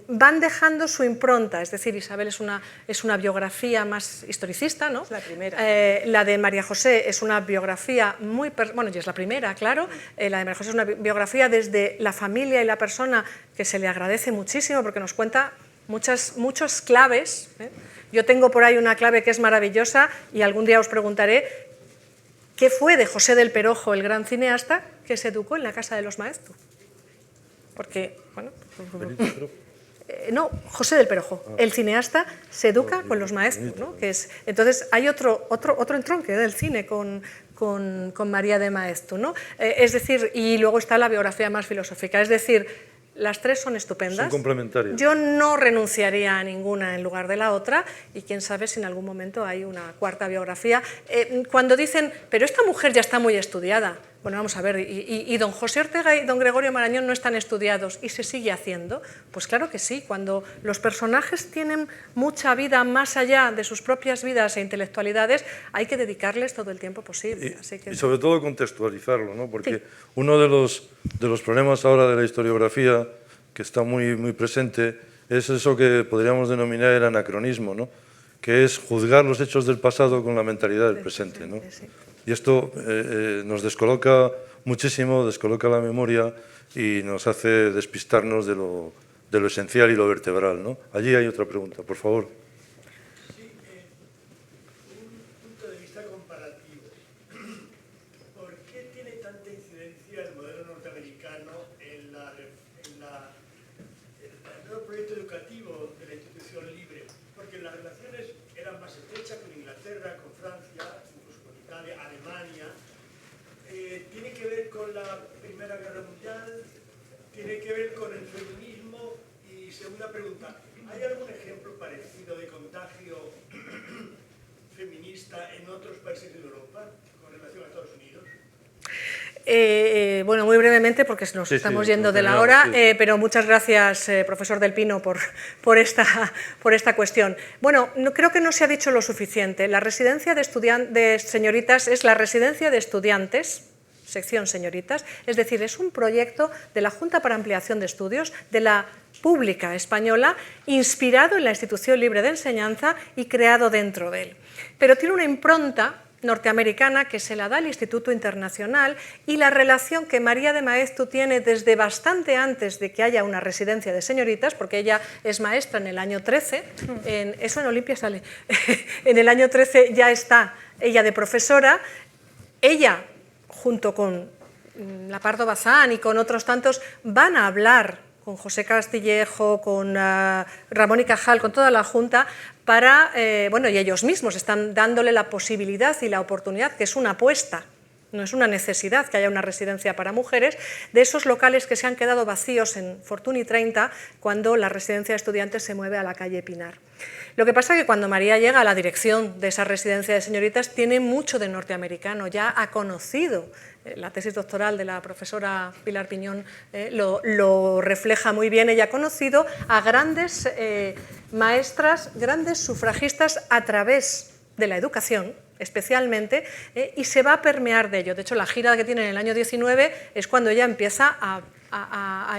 Speaker 5: Van dejando su impronta, es decir, Isabel es una biografía más historicista, ¿no?
Speaker 3: Es la primera.
Speaker 5: La de María José es una biografía muy... Bueno, y es la primera, claro. La de María José es una biografía desde la familia y la persona, que se le agradece muchísimo porque nos cuenta muchas claves. Yo tengo por ahí una clave que es maravillosa y algún día os preguntaré qué fue de José del Perojo, el gran cineasta, que se educó en la casa de los Maeztu. Porque, bueno... no, José del Perojo, el cineasta, se educa con los Maeztu, ¿no? Entonces hay otro entronque del cine con María de Maeztu, ¿no? Es decir, y luego está la biografía más filosófica, es decir, las tres son estupendas.
Speaker 2: Son complementarias.
Speaker 5: Yo no renunciaría a ninguna en lugar de la otra, y quién sabe si en algún momento hay una cuarta biografía. Cuando dicen, pero esta mujer ya está muy estudiada, bueno, vamos a ver, ¿y don José Ortega y don Gregorio Marañón no están estudiados y se sigue haciendo? Pues claro que sí, cuando los personajes tienen mucha vida más allá de sus propias vidas e intelectualidades, hay que dedicarles todo el tiempo posible.
Speaker 2: Y sobre todo contextualizarlo, ¿no? Porque uno de los problemas ahora de la historiografía, que está muy presente, es eso que podríamos denominar el anacronismo, ¿no? Que es juzgar los hechos del pasado con la mentalidad del presente, ¿no? Y esto nos descoloca muchísimo, descoloca la memoria y nos hace despistarnos de lo esencial y lo vertebral, ¿no? Allí hay otra pregunta, por favor.
Speaker 7: Sí, un punto de vista comparativo. ¿Por qué tiene tanta incidencia el modelo norteamericano en el nuevo proyecto educativo de la institución libre? Porque las relaciones eran más estrechas con Inglaterra, con Francia, incluso con Italia, Alemania. ¿Tiene que ver con la Primera Guerra Mundial? ¿Tiene que ver con el feminismo? Y segunda pregunta, ¿hay algún ejemplo parecido de contagio feminista en otros países de Europa con relación a Estados Unidos?
Speaker 5: Bueno, muy brevemente, porque nos estamos yendo de la hora, pero muchas gracias, profesor Del Pino, por esta cuestión. Bueno, creo que no se ha dicho lo suficiente. La residencia de señoritas es la residencia de estudiantes sección señoritas, es decir, es un proyecto de la Junta para Ampliación de Estudios de la Pública Española, inspirado en la Institución Libre de Enseñanza y creado dentro de él. Pero tiene una impronta norteamericana que se la da el Instituto Internacional, y la relación que María de Maeztu tiene desde bastante antes de que haya una residencia de señoritas, porque ella es maestra en el año 13, eso en Olimpia sale, en el año 13 ya está ella de profesora. Ella, junto con la Pardo Bazán y con otros tantos, van a hablar con José Castillejo, con Ramón y Cajal, con toda la Junta, para, bueno, y ellos mismos están dándole la posibilidad y la oportunidad, que es una apuesta, no es una necesidad que haya una residencia para mujeres, de esos locales que se han quedado vacíos en Fortuny 30 cuando la residencia de estudiantes se mueve a la calle Pinar. Lo que pasa es que cuando María llega a la dirección de esa residencia de señoritas tiene mucho de norteamericano, ya ha conocido, la tesis doctoral de la profesora Pilar Piñón lo refleja muy bien, ella ha conocido a grandes maestras, grandes sufragistas a través de la educación, especialmente, y se va a permear de ello. De hecho, la gira que tiene en el año 19 es cuando ella empieza a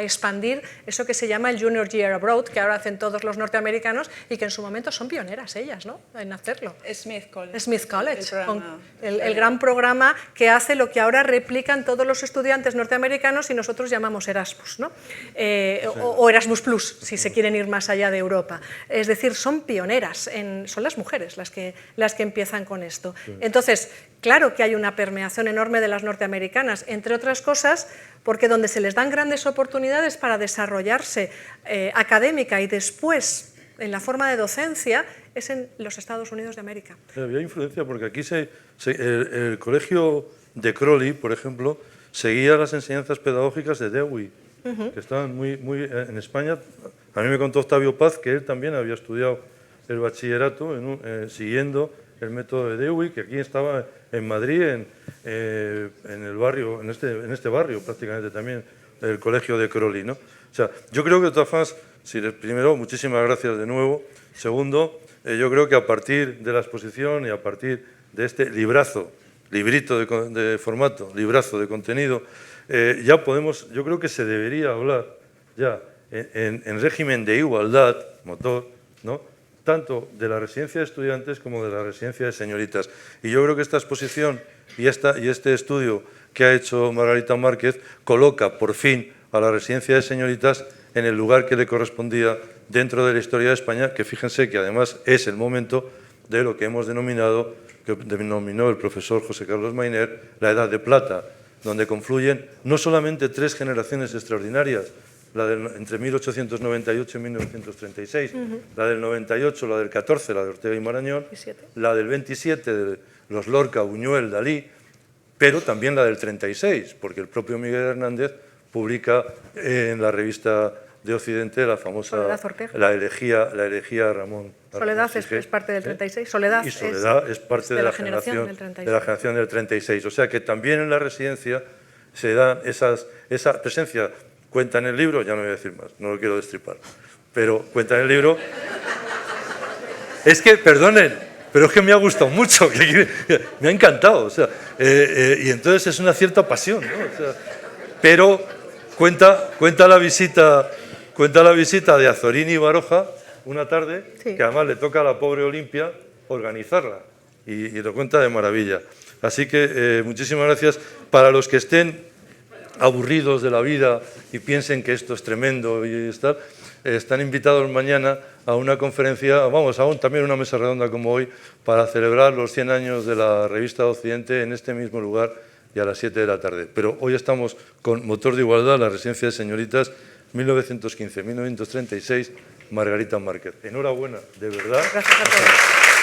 Speaker 5: expandir eso que se llama el Junior Year Abroad, que ahora hacen todos los norteamericanos y que en su momento son pioneras ellas, ¿no?, en hacerlo.
Speaker 3: Smith College.
Speaker 5: Smith College, el gran programa que hace lo que ahora replican todos los estudiantes norteamericanos y nosotros llamamos Erasmus, ¿no? O Erasmus Plus, si se quieren ir más allá de Europa. Es decir, son pioneras, son las mujeres las que empiezan con esto. Entonces, claro que hay una permeación enorme de las norteamericanas, entre otras cosas, porque donde se les dan grandes oportunidades para desarrollarse académica y después en la forma de docencia es en los Estados Unidos de América.
Speaker 2: Había influencia porque aquí el colegio de Crowley, por ejemplo, seguía las enseñanzas pedagógicas de Dewey, que estaban muy en España. A mí me contó Octavio Paz que él también había estudiado el bachillerato siguiendo el método de Dewey, que aquí estaba en Madrid, en el barrio, en este barrio prácticamente también, el colegio de Crowley, ¿no? O sea, yo creo que de todas formas, primero, muchísimas gracias de nuevo. Segundo, yo creo que a partir de la exposición y a partir de este librito de formato, librazo de contenido, ya podemos, yo creo que se debería hablar ya en régimen de igualdad, motor, ¿no?, tanto de la residencia de estudiantes como de la residencia de señoritas. Y yo creo que esta exposición y este estudio que ha hecho Margarita Márquez coloca por fin a la residencia de señoritas en el lugar que le correspondía dentro de la historia de España, que fíjense que además es el momento de lo que hemos denominado, que denominó el profesor José Carlos Mainer, la Edad de Plata, donde confluyen no solamente tres generaciones extraordinarias, entre 1898 y 1936, la del 98, la del 14, la de Ortega y Marañón, la del 27 de los Lorca, Buñuel, Dalí, pero también la del 36, porque el propio Miguel Hernández publica en la revista de Occidente la famosa la elegía Ramón.
Speaker 5: Soledad es parte del 36. Soledad
Speaker 2: es parte de la generación del 36. O sea que también en la residencia se dan esa presencia. Cuenta en el libro, ya no voy a decir más, no lo quiero destripar, pero cuenta en el libro. Es que, perdonen, pero es que me ha gustado mucho, me ha encantado, o sea, y entonces es una cierta pasión, ¿no? O sea, pero cuenta la visita de Azorín y Baroja una tarde, sí, que además le toca a la pobre Olimpia organizarla, y lo cuenta de maravilla. Así que muchísimas gracias. Para los que estén aburridos de la vida y piensen que esto es tremendo y están invitados mañana a una conferencia, vamos, también una mesa redonda como hoy, para celebrar los 100 años de la revista Occidente en este mismo lugar y a las 7 de la tarde. Pero hoy estamos con Motor de Igualdad, la residencia de señoritas, 1915-1936, Margarita Márquez. Enhorabuena, de verdad.
Speaker 5: Gracias a todos.